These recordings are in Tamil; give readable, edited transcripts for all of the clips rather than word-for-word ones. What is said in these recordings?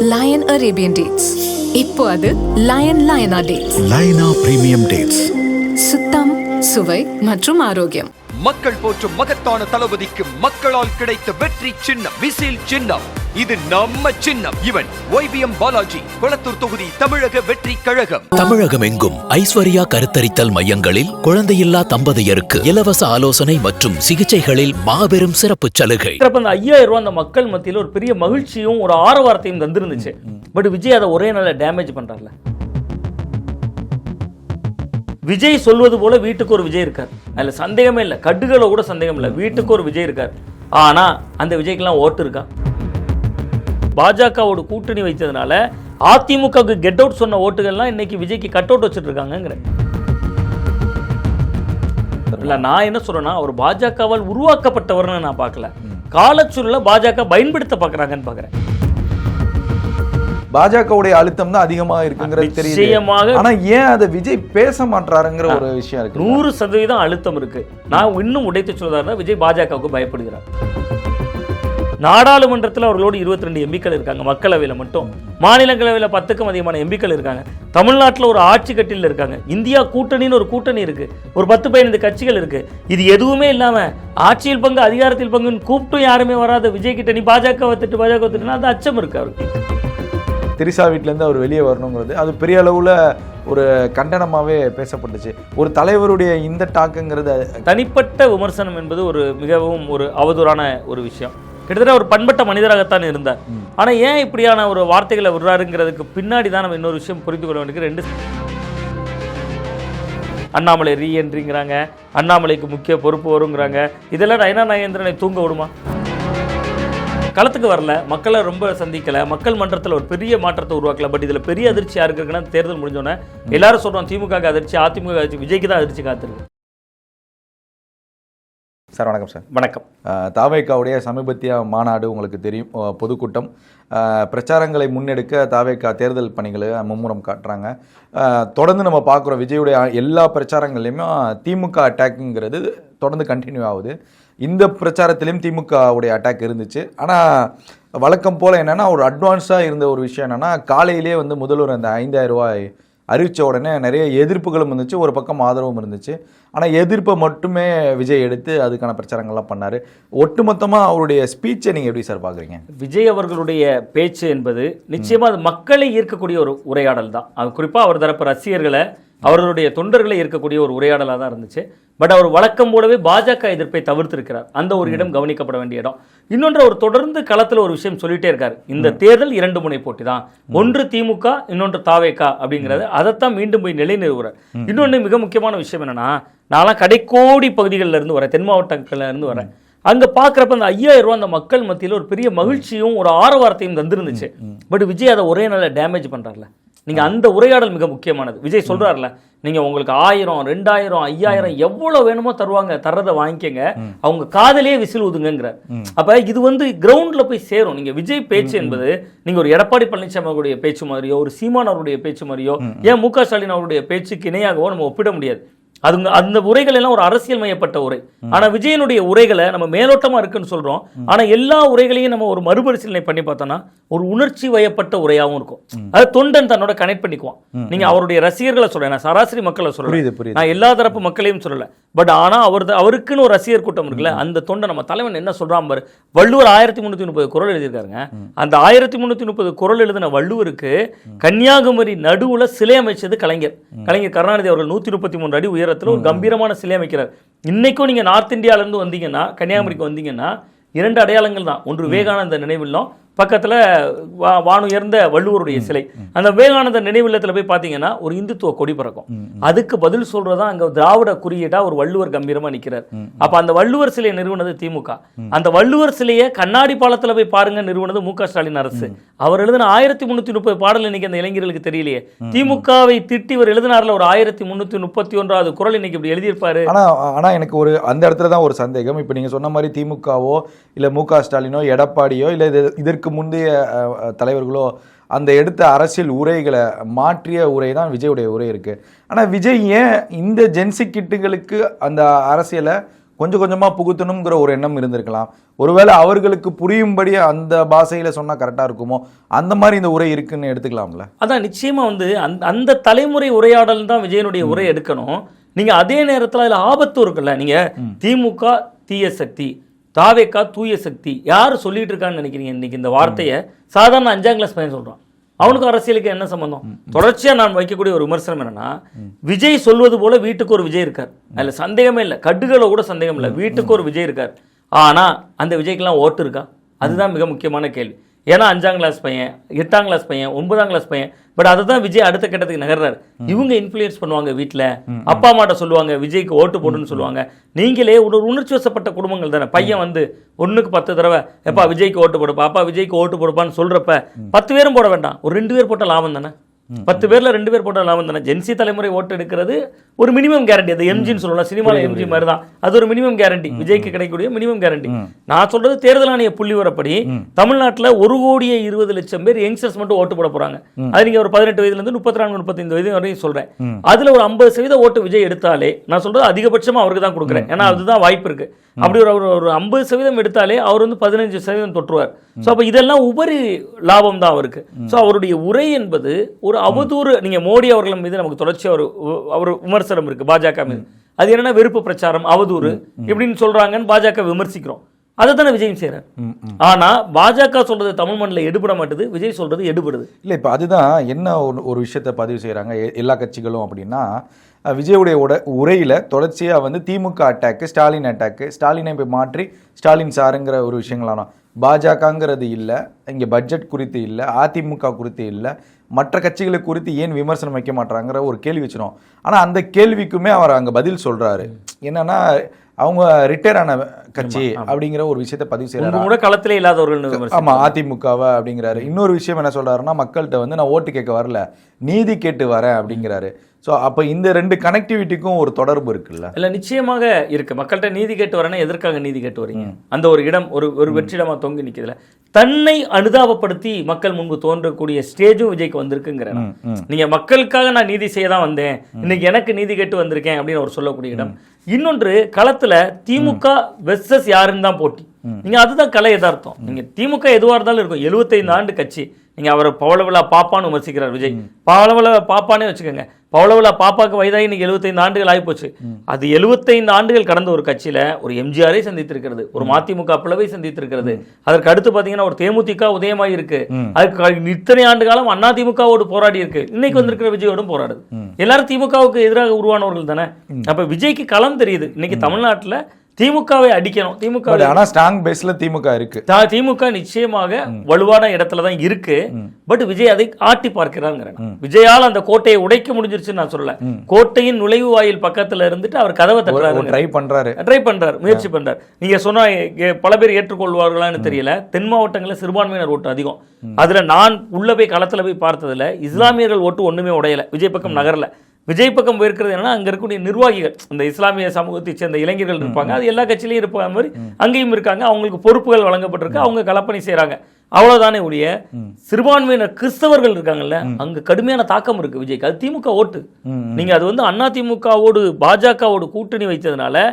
Line Arabian dates. இப்போ அது லயனா டேட்ஸ். லயனா பிரீமியம் டேட்ஸ். சுத்தம், சுவை மற்றும் ஆரோக்கியம். மக்கள் போற்றும் மகத்தான தளபதிக்கு மக்களால் கிடைத்த வெற்றி சின்னம் விசில் சின்னம். இது நம்ம சின்னம். இவன் YBM பாலாஜி, கொளத்தூர் தொகுதி, தமிழக வெற்றி கழகம். தமிழகம் எங்கும் ஐஸ்வர்யா கருத்தரித்தல் மையங்களில் குழந்தையில்லா தம்பதியருக்கு இலவச ஆலோசனை மற்றும் சிகிச்சைகளில் மாபெரும் சிறப்பு சலுகை. அந்த 5000 ரூபாய் அந்த மக்கள் மத்தியில் ஒரு பெரிய மகிழ்ச்சியும் ஒரு ஆரவாரத்தையும் தந்திருந்துச்சு. பட் விஜய் அதை ஒரே நாள்ல டேமேஜ் பண்றாருல. விஜய் சொல்வது போல வீட்டுக்கு ஒரு விஜய் இருக்கார், அதுல சந்தேகமே இல்லை, கட்டுகள கூட சந்தேகம் இல்லை. வீட்டுக்கு ஒரு விஜய் இருக்கார். ஆனா அந்த விஜய்க்கெல்லாம் ஓட்டு இருக்கா? பாஜகவோட கூட்டணி வைத்ததுனால அதிமுகவுக்கு கெட் அவுட் சொன்ன ஓட்டுகள்லாம் இன்னைக்கு விஜய்க்கு கட் அவுட் வச்சுட்டு இருக்காங்க. இல்ல, நான் என்ன சொல்றேன்னா, அவர் பாஜகவால் உருவாக்கப்பட்டவர்னு நான் பார்க்கல, காலச்சூழல பாஜக பயன்படுத்த பார்க்கறாங்கன்னு பார்க்கறேன். பாஜகவுடைய அழுத்தம் தான் அதிகமாக இருக்குங்கிறது தெரியுது. ஆனா ஏன் அதை விஜய் பேச மாட்டாருங்கிற ஒரு விஷயம் இருக்கு. 100% அழுத்தம் இருக்கு. நான் இன்னும் உடைத்து சொல்றதா, விஜய் பாஜகவுக்கு பயப்படுகிறார். நாடாளுமன்றத்தில் அவர்களோடு 22 எம்பிக்கள் இருக்காங்க, மக்களவையில் மட்டும். மாநிலங்களவையில் 10க்கும் அதிகமான எம்பிக்கள் இருக்காங்க. தமிழ்நாட்டில் ஒரு ஆட்சி கட்டில் இருக்காங்க. இந்தியா கூட்டணின்னு ஒரு கூட்டணி இருக்கு, ஒரு 10-15 கட்சிகள் இருக்கு. இது எதுவுமே இல்லாம ஆட்சியில் பங்கு, அதிகாரத்தில் பங்குன்னு கூப்பிட்டும் யாருமே வராத விஜய் கிட்ட நீ பாஜக வத்துட்டுனா அது அச்சம் இருக்கு அவருக்கு. திரிசா வீட்டிலேருந்து அவர் வெளியே வரணுங்கிறது அது பெரிய அளவில் ஒரு கண்டனமாகவே பேசப்பட்டுச்சு. ஒரு தலைவருடைய இந்த டாக்குங்கிறது தனிப்பட்ட விமர்சனம் என்பது ஒரு மிகவும் ஒரு அவதூறான ஒரு விஷயம். கிட்டத்தட்ட ஒரு பண்பட்ட மனிதராகத்தான் இருந்தார். ஆனால் ஏன் இப்படியான ஒரு வார்த்தைகளை விடுறாருங்கிறதுக்கு பின்னாடி தான் நம்ம இன்னொரு விஷயம் புரிந்து கொள்ள வேண்டியது. அண்ணாமலை ரீஎன்ட்ரிங்கிறாங்க, அண்ணாமலைக்கு முக்கிய பொறுப்பு வருங்கிறாங்க. இதெல்லாம் நயனா நாகேந்திரனை தூங்க விடுமா? களத்துக்கு வரல, மக்களை ரொம்ப சந்திக்கல, மக்கள் மன்றத்தில் ஒரு பெரிய மாற்றத்தை உருவாக்கல. பட் இதில் பெரிய அதிர்ச்சி யாருக்கு இருக்குன்னா, தேர்தல் முடிஞ்சோன்னே எல்லாரும் சொல்கிறோம் திமுக அதிர்ச்சி, அதிமுக அதிர்ச்சி, விஜய்க்கு தான் அதிர்ச்சி காத்திருக்கு. சார் வணக்கம். சார் வணக்கம். தாவேகாவுடைய சமீபத்திய மாநாடு உங்களுக்கு தெரியும், பொதுக்கூட்டம். பிரச்சாரங்களை முன்னெடுக்க தாவேகா தேர்தல் பணிகளை மும்முரம் காட்டுறாங்க. தொடர்ந்து நம்ம பார்க்குறோம் விஜயுடைய எல்லா பிரச்சாரங்கள்லையுமே திமுக அட்டாக்குங்கிறது தொடர்ந்து கண்டினியூ ஆகுது. இந்த பிரச்சாரத்திலையும் திமுகவுடைய அட்டாக் இருந்துச்சு. ஆனால் வழக்கம் போல் என்னென்னா, ஒரு அட்வான்ஸாக இருந்த ஒரு விஷயம் என்னென்னா, காலையிலே முதல்வர் அந்த 5000 ரூபாய் அறிவித்த உடனே நிறைய எதிர்ப்புகளும் இருந்துச்சு, ஒரு பக்கம் ஆதரவும் இருந்துச்சு. ஆனால் எதிர்ப்பை மட்டுமே விஜய் எடுத்து அதுக்கான பிரச்சாரங்கள்லாம் பண்ணார். ஒட்டுமொத்தமாக அவருடைய ஸ்பீச்சை நீங்கள் எப்படி சார் பார்க்குறீங்க? விஜய் அவர்களுடைய பேச்சு என்பது நிச்சயமாக அது மக்களை ஈர்க்கக்கூடிய ஒரு உரையாடல் தான். அது குறிப்பாக அவர் தரப்பு ரசிகர்களை, அவர்களுடைய தொண்டர்களை இருக்கக்கூடிய ஒரு உரையாடலாக தான் இருந்துச்சு. பட் அவர் வழக்கம் போலவே பாஜக எதிர்ப்பை தவிர்த்திருக்கிறார். அந்த ஒரு இடம் கவனிக்கப்பட வேண்டிய இடம். இன்னொன்று, அவர் தொடர்ந்து களத்தில் ஒரு விஷயம் சொல்லிட்டே இருக்காரு. இந்த தேர்தல் 2 முனை போட்டி தான், ஒன்று திமுக, இன்னொன்று தாவேகா அப்படிங்கிறது. அதைத்தான் மீண்டும் போய் நிலைநிறுவுறார். இன்னொன்று மிக முக்கியமான விஷயம் என்னன்னா, நான்லாம் கடைக்கோடி பகுதிகளில் இருந்து வரேன், தென் மாவட்டங்கள்ல இருந்து வரேன். அங்க பாக்குறப்ப அந்த 5000 ரூபாய் அந்த மக்கள் மத்தியில் ஒரு பெரிய மகிழ்ச்சியும் ஒரு ஆரவாரத்தையும் தந்திருந்துச்சு. பட் விஜய் அதை ஒரே நாள்ல டேமேஜ் பண்றாருல. நீங்க அந்த உரையாடல் மிக முக்கியமானது. விஜய் சொல்றாருல, நீங்க உங்களுக்கு 1000, 2000, 5000 எவ்வளவு வேணுமோ தருவாங்க, தர்றதை வாங்கிக்கங்க, அவங்க காதலே விசில் ஊதுங்கிறார். அப்ப இது கிரவுண்ட்ல போய் சேரும். நீங்க விஜய் பேச்சு என்பது நீங்க ஒரு எடப்பாடி பழனிசாமி அவருடைய பேச்சு மாதிரியோ, ஒரு சீமான் அவருடைய பேச்சு மாதிரியோ, ஏன் MK ஸ்டாலின் அவருடைய பேச்சுக்கு இணையாகவோ நம்ம ஒப்பிட முடியாது. அந்த உரைகள் எல்லாம் ஒரு அரசியல் மையப்பட்ட உரை. ஆனா விஜயனுடைய உரைகளை நம்ம மேலோட்டமா இருக்குன்னு சொல்றோம். ஆனா எல்லா உரைகளையும் நம்ம ஒரு மறுபரிசீலனை பண்ணி பார்த்தோம்னா ஒரு உணர்ச்சி வயப்பட்ட உரையாகவும் இருக்கும். அது தொண்டன் தன்னோட கனெக்ட் பண்ணிக்குவான். நீங்க அவருடைய ரசிகர்களை சொல்றேன், நான் சராசரி மக்களை சொல்றேன், நான் எல்லா தரப்பு மக்களையும் சொல்லல. பட் ஆனா அவருக்குன்னு ஒரு ரசிகர் கூட்டம் இருக்குல்ல, அந்த தொண்டை நம்ம தலைவன் என்ன சொல்றான் பாரு. வள்ளுவர் 1330 குறள் எழுதியிருக்காருங்க. அந்த 1330 குறள் எழுதின வள்ளுவருக்கு கன்னியாகுமரி நடுவுல சிலை அமைச்சது கலைஞர் கருணாநிதி அவர்கள். 133 அடி உயரத்தில் ஒரு கம்பீரமான சிலை அமைக்கிறார். இன்னைக்கும் நீங்க நார்த் இந்தியால இருந்து வந்தீங்கன்னா, கன்னியாகுமரிக்கு வந்தீங்கன்னா 2 அடையாளங்கள் தான். ஒன்று விவேகானந்த நினைவில்லம், பக்கத்துல வானுயர்ந்த வள்ளுவருடைய சிலை. அந்த விவேகானந்த நினைவில்லத்தில் போய் பார்த்தீங்கன்னா ஒரு இந்துத்துவ கொடி பறக்கும். அதுக்கு பதில் சொல்றதா அங்க திராவிட குறியீடா ஒரு வள்ளுவர் கம்பீரமா நிற்கிறார். அப்ப அந்த வள்ளுவர் சிலையை நிறுவனது திமுக. அந்த வள்ளுவர் சிலையை கண்ணாடி பாலத்துல போய் பாருங்க நிறுவனது MK ஸ்டாலின் அரசு. அவர் எழுதின 1330 பாடல் இன்னைக்கு அந்த இளைஞர்களுக்கு தெரியலையே. திமுகவை திட்டி இவர் எழுதினார்ல ஒரு 1331வது குறள் இன்னைக்கு இப்படி எழுதியிருப்பாரு. ஆனா எனக்கு ஒரு அந்த இடத்துல தான் ஒரு சந்தேகம். இப்ப நீங்க சொன்ன மாதிரி திமுகவோ இல்ல MK ஸ்டாலினோ எடப்பாடியோ இல்ல இதற்கு முந்தைய தலைவர்களோ அந்த எடுத்த அரசியல் உரைகளை மாற்றிய உரை தான் விஜயுடைய உரை இருக்கு. ஆனால் விஜய் ஏன் இந்த ஜென்சி கிட்டுகளுக்கு அந்த அரசியலை கொஞ்சம் கொஞ்சமாக புகுத்தணுங்கிற ஒரு எண்ணம் இருந்திருக்கலாம். ஒருவேளை அவர்களுக்கு புரியும்படி அந்த பாஷையில் சொன்னால் கரெக்டாக இருக்குமோ, அந்த மாதிரி இந்த உரை இருக்குன்னு எடுத்துக்கலாம்ல. அதான் நிச்சயமாக வந்து அந்த தலைமுறை உரையாடல் தான் விஜயனுடைய உரை எடுக்கணும். நீங்கள் அதே நேரத்தில் அதில் ஆபத்து இருக்குல்ல. நீங்கள் திமுக தீய சக்தி, தாவேக்கா தூய சக்தி, யார் சொல்லிட்டு இருக்கான்னு நினைக்கிறீங்க? இன்னைக்கு இந்த வார்த்தையை சாதாரண 5ஆம் கிளாஸ் பையன் சொல்கிறான். அவனுக்கு அரசியலுக்கு என்ன சம்பந்தம்? தொடர்ச்சியாக நான் வைக்கக்கூடிய ஒரு விமர்சனம் என்னன்னா, விஜய் சொல்வது போல வீட்டுக்கு ஒரு விஜய் இருக்கார், அதில் சந்தேகமே இல்லை, கட்டுகளை கூட சந்தேகம் இல்லை, வீட்டுக்கு ஒரு விஜய் இருக்கார். ஆனால் அந்த விஜய்க்கெல்லாம் ஓட்டு இருக்கா? அதுதான் மிக முக்கியமான கேள்வி. ஏன்னா 5ஆம் கிளாஸ் பையன், 8ஆம் கிளாஸ் பையன், 9ஆம் கிளாஸ் பையன், பட் அதை தான் விஜய் அடுத்த கட்டத்துக்கு நகர்றாரு. இவங்க இன்ஃப்ளூயன்ஸ் பண்ணுவாங்க, வீட்டில் அப்பா அம்மாட்ட சொல்லுவாங்க விஜய்க்கு ஓட்டு போடுன்னு சொல்லுவாங்க. நீங்களே ஒரு உணர்ச்சி வசப்பட்ட குடும்பங்கள் தானே. பையன் வந்து 1க்கு 10 தடவை எப்பா விஜய்க்கு ஓட்டு போடுப்பா, அப்பா விஜய்க்கு ஓட்டு போடுப்பான்னு சொல்றப்ப 10 பேரும் போட வேண்டாம், ஒரு 2 பேர் போட்டால் லாபம் தானே. 10 பேர்ல 2 பேர் போட்டால் லாபம் தானே. ஜென்சி தலைமுறை ஓட்டு எடுக்கிறது ஒரு மினிமம் கேரண்டி. அது எம்ஜின்னு சொல்லலாம், சினிமாவில் எம்ஜி மாதிரி தான். அது ஒரு மினிமம் கேரண்டி, விஜய்க்கு கிடைக்கக்கூடிய மினிமம் கேரண்டி. நான் சொல்றது தேர்தல் ஆணைய புள்ளி வரப்படி தமிழ்நாட்டில் 1,20,00,000 பேர் யங்ஸ்டர்ஸ் மட்டும் ஓட்டு போட போறாங்க. அது நீங்க ஒரு 18 வயதுலேருந்து 34-35 வயது வரையும் சொல்றேன். அதுல ஒரு 50% ஓட்டு விஜய் எடுத்தாலே, நான் சொல்றது அதிகபட்சமா அவருக்கு தான் கொடுக்குறேன், ஏன்னா அதுதான் வாய்ப்பு இருக்கு. அப்படி ஒரு 50% எடுத்தாலே அவர் வந்து 15% தொற்றுவார். ஸோ அப்போ இதெல்லாம் உபரி லாபம் தான் அவருக்கு. ஸோ அவருடைய உரை என்பது ஒரு அவதூறு. நீங்க மோடி அவர்கள் மீது நமக்கு தொடர்ச்சியாக ஒரு விமர்சனம் இருக்கு பாஜக மீது. அது என்னன்னா வெறுப்பு பிரச்சாரம், அவதூறு இப்படின்னு சொல்றாங்கன்னு பாஜக விமர்சிக்கிறோம். அதை தானே விஜயும் செய்யறாரு. ஆனா பாஜக சொல்றது தமிழ் மண்ணில் எடுபட மாட்டுது, விஜய் சொல்றது எடுபடுது. இல்லை, இப்போ அதுதான் என்ன ஒரு விஷயத்தை பதிவு செய்யறாங்க எல்லா கட்சிகளும் அப்படின்னா, விஜயுடைய உரையில் தொடர்ச்சியாக வந்து திமுக அட்டாக்கு, ஸ்டாலின் அட்டாக்கு, ஸ்டாலினை போய் மாற்றி ஸ்டாலின் சாருங்கிற ஒரு விஷயங்களானோம். பாஜகங்கிறது இல்லை, இங்கே பட்ஜெட் குறித்து இல்லை, அதிமுக குறித்து இல்லை, மற்ற கட்சிகளை குறித்து ஏன் விமர்சனம் வைக்க மாட்டாங்கிற ஒரு கேள்வி வச்சிடும். ஆனால் அந்த கேள்விக்குமே அவர் அங்கே பதில் சொல்கிறாரு. என்னன்னா, அவங்க ரிட்டையர் ஆன கட்சி அப்படிங்கிற ஒரு விஷயத்தை பதிவு செய்யறாரு. களத்திலே இல்லாதவர்கள். ஆமா, அதிமுகவை அப்படிங்கிறாரு. இன்னொரு விஷயம் என்ன சொல்றாருன்னா, மக்கள்கிட்ட வந்து நான் ஓட்டு கேட்க வரல, நீதி கேட்டு வரேன் அப்படிங்கிறாரு. ஸோ அப்போ இந்த 2 கனெக்டிவிட்டிக்கும் ஒரு தொடர்பு இருக்குல்ல? இல்லை, நிச்சயமாக இருக்கு. மக்கள்கிட்ட நீதி கேட்டு வரேன்னா எதற்காக நீதி கேட்டு வரீங்க? அந்த ஒரு இடம் ஒரு வெற்றிடமா தொங்கி நிற்கிறதுல தன்னை அனுதாபப்படுத்தி மக்கள் முன்பு தோன்றக்கூடிய ஸ்டேஜும் விஜய்க்கு வந்திருக்குங்கிற. நீங்க மக்களுக்காக நான் நீதி செய்ய தான் வந்தேன், இன்னைக்கு எனக்கு நீதி கேட்டு வந்திருக்கேன் அப்படின்னு அவர் சொல்லக்கூடிய இடம். இன்னொன்று, களத்துல திமுக வெர்சஸ் யாருன்னு தான் போட்டி. நீங்க அதுதான் கலை யதார்த்தம். நீங்க திமுக எதுவாக இருந்தாலும் இருக்கும். 75 ஆண்டு கட்சி. நீங்க அவர் பவளவிழா பாப்பான்னு விமர்சிக்கிறார் விஜய். பவளவிழா பாப்பானே வச்சுக்கோங்க. பவளவிழா பாப்பாக்கு வயதாகி இன்னைக்கு 75 ஆண்டுகள் ஆகிப்போச்சு. அது 75 ஆண்டுகள் கடந்த ஒரு கட்சியில ஒரு எம்ஜிஆரை சந்தித்திருக்கிறது, ஒரு மதிமுக பிளவை சந்தித்திருக்கிறது. அதற்கு அடுத்து பாத்தீங்கன்னா ஒரு தேமுதிக உதயமாகி இருக்கு. அதுக்கு இத்தனை ஆண்டு காலம் அதிமுகவோடு போராடி இருக்கு. இன்னைக்கு வந்திருக்கிற விஜயோடும் போராடுது. எல்லாரும் திமுகவுக்கு எதிராக உருவானவர்கள் தானே. அப்ப விஜய்க்கு களம் தெரியுது. இன்னைக்கு தமிழ்நாட்டுல திமுகவை அடிக்கணும். திமுக ஆனா ஸ்ட்ராங் பேஸ்ல திமுக இருக்கு. திமுக நிச்சயமாக வலுவான இடத்துல தான் இருக்கு. பட் விஜய் அதை ஆட்டி பார்க்கிறாங்க. விஜயால் அந்த கோட்டையை உடைக்க முடிஞ்சிருச்சுன்னு நான் சொல்லல. கோட்டையின் நுழைவு வாயில் பக்கத்துல இருந்துட்டு அவர் கதவை தட்டுறாரு, ட்ரை பண்றாரு, முயற்சி பண்றாரு. நீங்க சொன்னா பல பேர் ஏற்றுக்கொள்வார்களான்னு தெரியல. தென் மாவட்டங்களில் சிறுபான்மையினர் ஓட்டு அதிகம். அதுல நான் உள்ள போய் களத்துல போய் பார்த்ததுல இஸ்லாமியர்கள் ஓட்டு ஒண்ணுமே உடையல, விஜய் பக்கம் நகரல. விஜய் பக்கம் போயிருக்கிறது என்னன்னா, அங்க இருக்கக்கூடிய நிர்வாகிகள், இந்த இஸ்லாமிய சமூகத்தை சேர்ந்த இளைஞர்கள் இருப்பாங்க. அது எல்லா கட்சியிலையும் இருப்பாங்க மாதிரி அங்கேயும் இருக்காங்க. அவங்களுக்கு பொறுப்புகள் வழங்கப்பட்டிருக்கு, அவங்க களப்பணி செய்யறாங்க. அவ்வளவுதானே ஒழிய சிறுபான்மையினர் கிறிஸ்தவர்கள் இருக்காங்கல்ல, அங்க கடுமையான தாக்கம் இருக்கு விஜய்க்கு. அது திமுக ஓட்டு. நீங்க அது வந்து அதிமுகவோடு பாஜகவோடு கூட்டணி வைத்ததுனால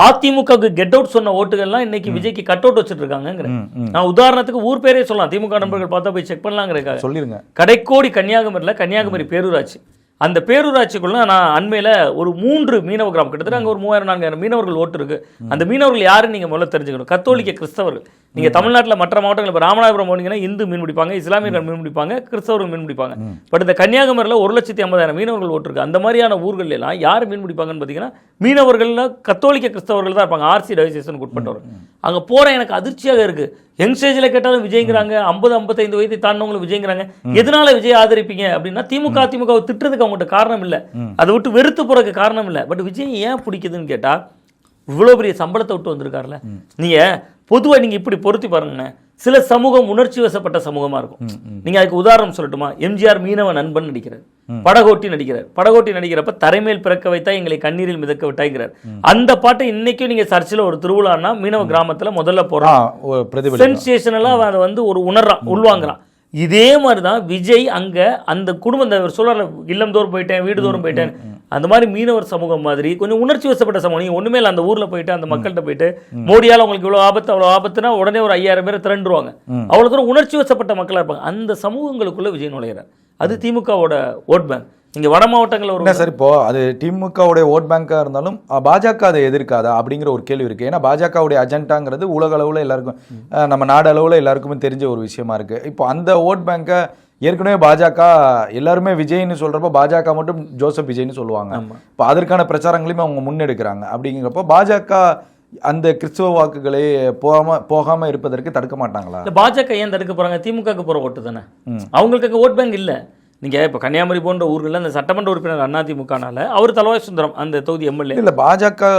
அதிமுகவுக்கு கெட் அவுட் சொன்ன ஓட்டுகள்லாம் இன்னைக்கு விஜய்க்கு கட் அவுட் வச்சுட்டு இருக்காங்க. நான் உதாரணத்துக்கு ஊர் பேரே சொல்லலாம், திமுக நண்பர்கள் பார்த்தா போய் செக் பண்ணலாங்கிறதுக்காக சொல்லிருங்க. கடைக்கோடி கன்னியாகுமரியில் கன்னியாகுமரி பேரூராட்சி. அந்த பேரூராட்சிக்குள்ள நான் அண்மையில் ஒரு 3 மீனவ கிராமம், கிட்டத்தட்ட அங்கே ஒரு 3000-4000 மீனவர்கள் ஓட்டு இருக்கு. அந்த மீனவர்கள் யாருன்னு நீங்கள் முதல்ல தெரிஞ்சுக்கணும். கத்தோலிக்க கிறிஸ்தவர்கள். நீங்கள் தமிழ்நாட்டில் மற்ற மாவட்டங்கள் இப்போ ராமநாதபுரம் போனீங்கன்னா இந்து மீன் பிடிப்பாங்க, இஸ்லாமியர்கள் மீன் பிடிப்பாங்க, கிறிஸ்தவர்கள் மீன் பிடிப்பாங்க. பட் இந்த கன்னியாகுமரியில் 1,50,000 மீனவர்கள் ஓட்டு இருக்கு. அந்த மாதிரியான ஊர்கள் எல்லாம் யார் மீன் பிடிப்பாங்கன்னு பார்த்தீங்கன்னா மீனவர்கள் கத்தோலிக்க கிறிஸ்தவர்கள் தான் இருப்பாங்க. ஆர்சி டயசிஸனுக்கு உட்பட்டவர். அங்கே போகிற எனக்கு அதிர்ச்சியாக இருக்கு. யங் ஸ்டேஜில் கேட்டாலும் விஜய்ங்கிறாங்க, 50-55 வயதை தாண்டவங்களும் விஜய்ங்கிறாங்க. எதனால விஜய் ஆதரிப்பீங்க அப்படின்னா, திமுக திட்டுறதுக்கு அவங்ககிட்ட காரணம் இல்லை, அதை விட்டு வெறுத்து போறதுக்கு காரணம் இல்லை. பட் விஜய் ஏன் பிடிக்குதுன்னு கேட்டா, இவ்வளோ பெரிய சம்பளத்தை விட்டு வந்திருக்காருல. நீங்க பொதுவாக நீங்க இப்படி பொருத்தி பாருங்க, சில சமூகம் உணர்ச்சி வசப்பட்ட சமூகமா இருக்கும். நீங்க அதுக்கு உதாரணம் சொல்லட்டுமா? எம்ஜிஆர் மீனவ நண்பன் நடிக்கிறார், படகோட்டி நடிக்கிறார். படகோட்டி நடிக்கிறப்ப தரைமேல் பிறக்க வைத்தா எங்களை கண்ணீரில் மிதக்க விட்டாய்கிறார். அந்த பாட்டை இன்னைக்கும் நீங்க சர்ச்சில் ஒரு திருவிழான்னா மீனவ கிராமத்துல முதல்ல போறான், சென்சேஷனலா அதை வந்து ஒரு உணர்றான், உள்வாங்குறான். இதே மாதிரிதான் விஜய் அங்க அந்த குடும்பம் சொல்ற இல்லம் தோறும் போயிட்டேன், வீடு தோறும் போயிட்டேன். அந்த மாதிரி மீனவர் சமூகம் மாதிரி கொஞ்சம் உணர்ச்சி வசப்பட்ட சமூகம். நீங்கள் ஒன்றுமே இல்லை, அந்த ஊரில் போயிட்டு அந்த மக்கள்கிட்ட போயிட்டு மோடியால் உங்களுக்கு இவ்வளோ ஆபத்து அவ்வளோ ஆபத்துனா உடனே ஒரு 5000 பேர் திரண்டுருவாங்க. அவ்வளோ தூரம் உணர்ச்சி வசப்பட்ட மக்களாக இருப்பாங்க. அந்த சமூகங்களுக்குள்ள விஜய் நுழையிறார். அது திமுகவோட ஓட் பேங்க். இங்கே வட மாவட்டங்களில் ஒரு சார் இப்போ அது திமுகவுடைய ஓட் பேங்காக இருந்தாலும் பாஜக அதை எதிர்க்காதா அப்படிங்கிற ஒரு கேள்வி இருக்குது. ஏன்னா பாஜகவுடைய அஜெண்டாங்கிறது உலக அளவில் எல்லாருக்கும் நம்ம நாடு அளவில் எல்லாருக்குமே தெரிஞ்ச ஒரு விஷயமா இருக்குது. இப்போ அந்த ஓட் பேங்கை ஏற்கனவே பாஜக எல்லாருமே விஜய்னு சொல்கிறப்போ பாஜக மட்டும் ஜோசப் விஜய்னு சொல்லுவாங்க. இப்போ அதற்கான பிரச்சாரங்களையும் அவங்க முன்னெடுக்கிறாங்க. அப்படிங்கிறப்போ பாஜக அந்த கிறிஸ்துவ வாக்குகளை போகாம இருப்பதற்கு தடுக்க மாட்டாங்களா? பாஜக ஏன் தடுக்க போகிறாங்க? திமுகவுக்கு போகிற ஓட்டு தானே, அவங்களுக்கு ஓட் பேங்க் இல்லை. நீங்கள் இப்போ கன்னியாகுமரி போன்ற ஊர்களில் அந்த சட்டமன்ற உறுப்பினர் அதிமுகனால அவர் தலவாய் சுந்தரம் அந்த தொகுதி எம்எல்ஏ இல்லை. பாஜக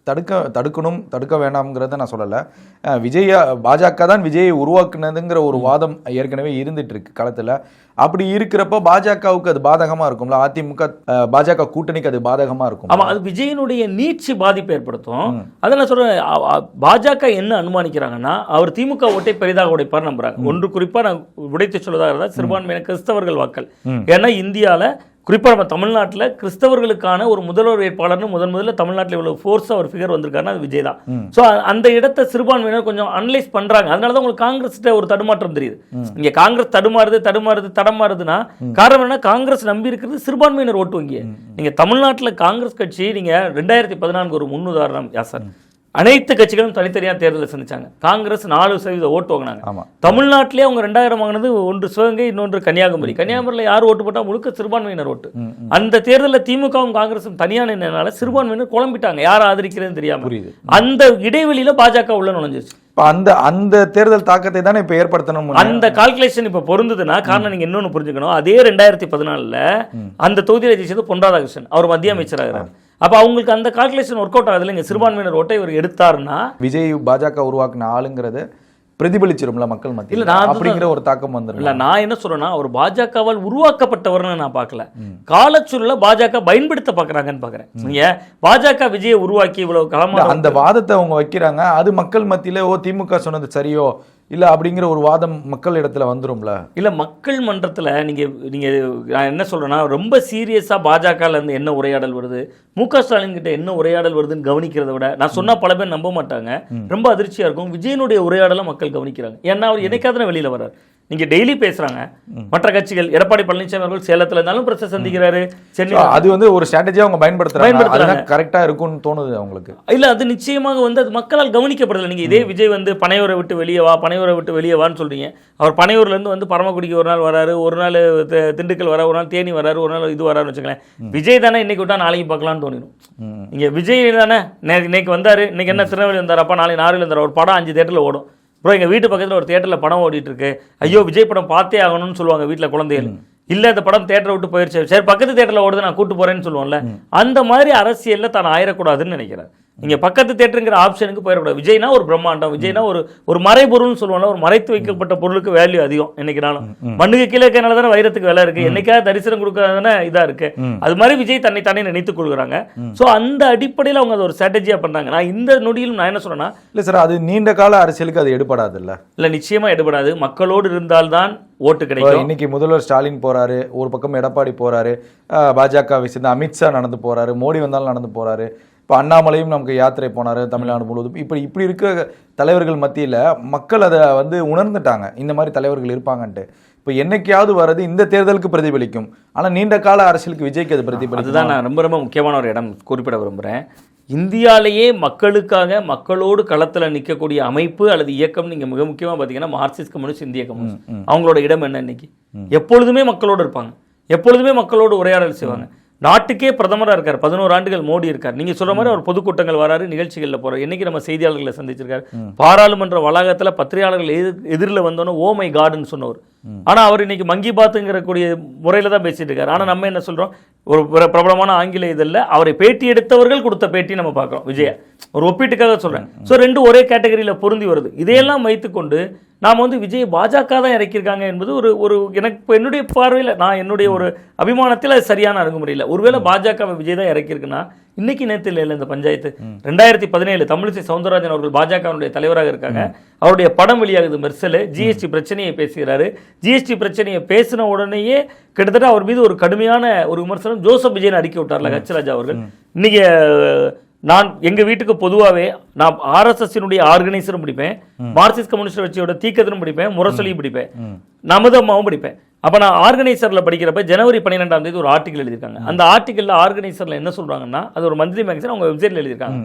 தடுக்க வேண்டாம்ங்கிறத நான் சொல்லலை. பாஜக தான் விஜயை உருவாக்குனதுங்கிற ஒரு வாதம் ஏற்கனவே இருந்துட்டு இருக்கு களத்தில். அப்படி இருக்கிறப்ப பாஜகவுக்கு அது பாதகமாக இருக்கும்ல, அதிமுக பாஜக கூட்டணிக்கு அது பாதகமாக இருக்கும். ஆமாம், அது விஜயனுடைய நீட்சி பாதிப்பு ஏற்படுத்தும். அதை நான் சொல்கிறேன். பாஜக என்ன அனுமானிக்கிறாங்கன்னா அவர் திமுக ஓட்டை பெரிதாக உடைப்பார் நம்புறாங்க. ஒன்று குறிப்பாக நான் உடைத்து சொல்வதாக இருந்தால் சிறுபான்மையின கிறிஸ்தவர்கள் வாக்கள். ஏன்னா இந்தியாவில் குறிப்பாக நம்ம தமிழ்நாட்டில் கிறிஸ்தவர்களுக்கான ஒரு முதல்வர் வேட்பாளர்னு முதல்ல தமிழ்நாட்டில் இவ்வளவு ஃபோர்ஸாக ஒரு ஃபிகர் வந்திருக்காருன்னா அது விஜய் தான். ஸோ அந்த இடத்தை சிறுபான்மையினர் கொஞ்சம் அனலைஸ் பண்ணுறாங்க. அதனால தான் உங்களுக்கு காங்கிரஸ்கிட்ட ஒரு தடுமாற்றம் தெரியுது. இங்கே காங்கிரஸ் தடமாறுதுன்னா காரணம் என்ன? காங்கிரஸ் நம்பி இருக்கிறது சிறுபான்மையினர் ஓட்டு வங்கி. நீங்கள் தமிழ்நாட்டில் காங்கிரஸ் கட்சி நீங்கள் 2014 ஒரு முன்னுதாரணம் யாசர். அனைத்து கட்சிகளும் தனித்தனியாக தேர்தலில் சந்திச்சாங்க. காங்கிரஸ் 4% ஓட்டு வாங்கினாங்க. தமிழ்நாட்டிலே அவங்க 2000 வாங்கினது ஒன்று சிவகங்கை, இன்னொன்று கன்னியாகுமரி. கன்னியாகுமரியில் யார் ஓட்டு போட்டால் முழுக்க சிறுபான்மையினர் ஓட்டு. அந்த தேர்தலில் திமுகவும் காங்கிரஸும் தனியாக நின்றனால சிறுபான்மையினர் குழம்பிட்டாங்க, யார் ஆதரிக்கிறதுன்னு தெரியாம. அந்த இடைவெளியில பாஜக உள்ள நுழைஞ்சிருச்சு. அந்த தேர்தல் தாக்கத்தை தானே இப்ப ஏற்படுத்தணும். அந்த கால்குலேஷன் இப்ப பொருந்ததுன்னா காரணம் நீங்க இன்னொன்னு புரிஞ்சுக்கணும். அதே 2014 அந்த தொகுதியில் ஜெயிச்சது பொன் ராதாகிருஷ்ணன், அவர் மத்திய அமைச்சராகிறார். அப்ப அவங்களுக்கு அந்த கால்குலேஷன் ஒர்க் அவுட் ஆகுதுல. இங்க சிறுபான்மையினர் ஓட்டை இவர் எடுத்தாருன்னா விஜய் பாஜக உருவாக்குன ஆளுங்கிறது பிரதிபலிச்சிரும்ல மக்கள் மத்தியில் அப்படிங்கிற ஒரு தாக்கம் வந்துடும். இல்ல நான் என்ன சொல்றேன்னா ஒரு பாஜகவால் உருவாக்கப்பட்டவர்னு நான் பார்க்கல, காலச்சூழல பாஜக பயன்படுத்த பாக்குறாங்கன்னு பாக்குறேன். நீங்க பாஜக விஜயை உருவாக்கி இவ்வளவு காலமா அந்த வாதத்தை அவங்க வைக்கிறாங்க. அது மக்கள் மத்தியில திமுக சொன்னது சரியோ இல்ல அப்படிங்கிற ஒரு வாதம் மக்கள் இடத்துல வந்துரும்ல. இல்ல மக்கள் மன்றத்துல நீங்க நான் என்ன சொல்றேன்னா ரொம்ப சீரியஸா பாஜகல இருந்து என்ன உரையாடல் வருது, முக ஸ்டாலின் கிட்ட என்ன உரையாடல் வருதுன்னு கவனிக்கிறத விட நான் சொன்னா பல பேர் நம்ப மாட்டாங்க, ரொம்ப அதிர்ச்சியா இருக்கும். விஜயனுடைய உரையாடலை மக்கள் கவனிக்கிறாங்க. ஏன்னா அவர் என்னைக்காவது வெளியில வர்றாரு. நீங்க டெய்லி பேசுறாங்க மற்ற கட்சிகள். எடப்பாடி பழனிசாமி அவர்கள் சேலத்துல இருந்தாலும் பிரச்சனை சந்திக்கிறாரு, சென்னை. அது ஒரு ஸ்ட்ராட்டஜியா அவங்க பயன்படுத்துறாங்க. கரெக்டா இருக்கும்னு தோணுது அவங்களுக்கு. இல்ல அது நிச்சயமாக அது மக்களால் கவனிக்கப்படுது. நீங்க இதே விஜய் பனையூரை விட்டு வெளியே வான்னு சொல்றீங்க. அவர் பனையூர்ல இருந்து பரமக்குடிக்கு ஒரு நாள் வராரு, ஒரு நாள் திண்டுக்கல் வர, ஒரு நாள் தேனி வராரு, ஒரு நாள் இது வராருன்னு வச்சுக்கலேன். விஜய் தானே இன்னைக்கு விட்டா நாளைக்கு பார்க்கலாம்னு தோணிடும். இங்க விஜய் தானே இன்னைக்கு வந்தாரு, இன்னைக்கு என்ன திருநெல்வேலி வந்தாரு, அப்பா நாளைக்கு நாரில் இருந்தார். ஒரு படம் 5 தேட்டர்ல ஓடும். ப்ரோ எங்கள் வீட்டு பக்கத்தில் ஒரு தேட்டரில் படம் ஓடிட்டு இருக்கு, ஐயோ விஜய் படம் பார்த்தே ஆகணும்னு சொல்லுவாங்க வீட்டில் குழந்தைகள். இல்லை இந்த படம் தேட்டரை விட்டு போயிடுச்சு, சரி பக்கத்து தேட்டரில் ஓடுது நான் கூட்டு போறேன்னு சொல்லுவோம்ல. அந்த மாதிரி அரசியலில் தான் ஆயிடக்கூடாதுன்னு நினைக்கிறேன். நீங்கள் பக்கத்து தேட்டருங்கிற ஆப்ஷனுக்கு போயிடக்கூடாது. விஜய்னா ஒரு பிரம்மாண்டம், விஜய்னா ஒரு மறைபொருள்னு சொல்லுவாங்க. ஒரு மறைத்து வைக்கப்பட்ட பொருளுக்கு வேல்யூ அதிகம். என்னைக்குனாலும் மண்ணுக்கு கீழே இருக்கனால தானே வைரத்துக்கு விலை இருக்கு, என்னைக்காவது தரிசனம் கொடுக்கறதானே இதா இருக்கு. அது மாதிரி விஜய் தன்னை நினைத்துக் கொள்கிறாங்க. ஸோ அந்த அடிப்படையில் அவங்க அதை ஒரு ஸ்ட்ராட்டஜியா பண்றாங்க. நான் இந்த நொடியிலும் நான் என்ன சொல்றேன்னா, இல்லை சார் அது நீண்ட கால அரசியலுக்கு அது எடுபடாது. இல்லை நிச்சயமா எடுபடாது. மக்களோடு இருந்தால்தான் ஓட்டு கிடைக்கும். இன்னைக்கு முதல்வர் ஸ்டாலின் போறாரு, ஒரு பக்கம் எடப்பாடி போறாரு, பாஜகவை சேர்ந்த அமித்ஷா நடந்து போறாரு, மோடி வந்தாலும் நடந்து போறாரு. இப்போ அண்ணாமலையும் நமக்கு யாத்திரை போனார் தமிழ்நாடு முழுவதும். இப்படி இருக்கிற தலைவர்கள் மத்தியில் மக்கள் அதை உணர்ந்துட்டாங்க, இந்த மாதிரி தலைவர்கள் இருப்பாங்கன்ட்டு. இப்போ என்னைக்காவது வர்றது இந்த தேர்தலுக்கு பிரதிபலிக்கும். ஆனால் நீண்ட கால அரசியலுக்கு விஜய்க்கு அது பிரதிபலிக்கும். அதுதான் நான் ரொம்ப முக்கியமான ஒரு இடம் குறிப்பிட விரும்புகிறேன். இந்தியாவிலேயே மக்களுக்காக மக்களோடு களத்தில் நிற்கக்கூடிய அமைப்பு அல்லது இயக்கம் நீங்கள் மிக முக்கியமாக பார்த்தீங்கன்னா மார்க்சிஸ்ட் கம்யூனிஸ்ட், இந்திய கம்யூனிஸ்ட். அவங்களோட இடம் என்ன? இன்னைக்கு எப்பொழுதுமே மக்களோடு இருப்பாங்க, எப்பொழுதுமே மக்களோடு உரையாடல் செய்வாங்க. நாட்டுக்கே பிரதமராக இருக்கார், 11 ஆண்டுகள் மோடி இருக்கார். நீங்க சொல்ற மாதிரி அவர் பொதுக்கூட்டங்கள் வராரு, நிகழ்ச்சிகளில் போறாரு. இன்னைக்கு நம்ம செய்தியாளர்களை சந்திச்சிருக்காரு. பாராளுமன்ற வளாகத்தில் பத்திரிகையாளர்கள் எதிரில் வந்தோன்னு ஓ மை காட்னு சொன்னவர். ஆனா அவர் இன்னைக்கு மங்கி பாத்துங்கிற கூடிய முறையில தான் பேசிட்டு இருக்காரு. ஆனா நம்ம என்ன சொல்றோம், ஒரு பிரபலமான ஆங்கில இதழில் அவரை பேட்டி எடுத்தவர்கள் கொடுத்த பேட்டி நம்ம பார்க்குறோம். விஜய ஒரு ஒப்பீட்டுக்காக சொல்றேன். ஸோ ரெண்டும் ஒரே கேட்டகரியில் பொருந்தி வருது. இதையெல்லாம் வைத்துக்கொண்டு நாம் விஜய் பாஜக தான் இறக்கியிருக்காங்க என்பது ஒரு எனக்கு என்னுடைய பார்வையில், நான் என்னுடைய ஒரு அபிமானத்தில் அது சரியான அணுகுமுறையில். ஒருவேளை பாஜகவை விஜய் தான் இறக்கியிருக்குன்னா இன்னைக்கு நேற்று இல்லை இந்த பஞ்சாயத்து. 2017 தமிழிசை சவுந்தரராஜன் அவர்கள் பாஜகவுடைய தலைவராக இருக்காங்க. அவருடைய படம் வெளியாகுது மெர்சல். ஜிஎஸ்டி பிரச்சனையை பேசுகிறாரு. ஜிஎஸ்டி பிரச்சனையை பேசின உடனேயே கிட்டத்தட்ட அவர் மீது ஒரு கடுமையான ஒரு விமர்சனம் ஜோசப் விஜயன் அறிக்கை விட்டார்ல ஹெச்ராஜா அவர்கள். இன்னைக்கு நான் எங்க வீட்டுக்கு பொதுவாகவே நான் ஆர்எஸ்எஸ்னுடைய ஆர்கனைசரும் படிப்பேன், மார்க்சிஸ்ட் கம்யூனிஸ்ட் கட்சியோட தீக்கத்திலும் படிப்பேன், முரசொலியும் படிப்பேன், நமது அம்மாவும் படிப்பேன். அப்ப நான் ஆர்கனைசர்ல படிக்கிறப்ப ஜனவரி 12ஆம் தேதி ஒரு ஆர்டிகல் எழுதியிருக்காங்க. அந்த ஆர்டிகல்ல ஆர்கனைசர்ல என்ன சொல்றாங்கன்னா, அது ஒரு மந்த்லி மேகசின், அவங்க வெப்சைட்ல எழுதியிருக்காங்க.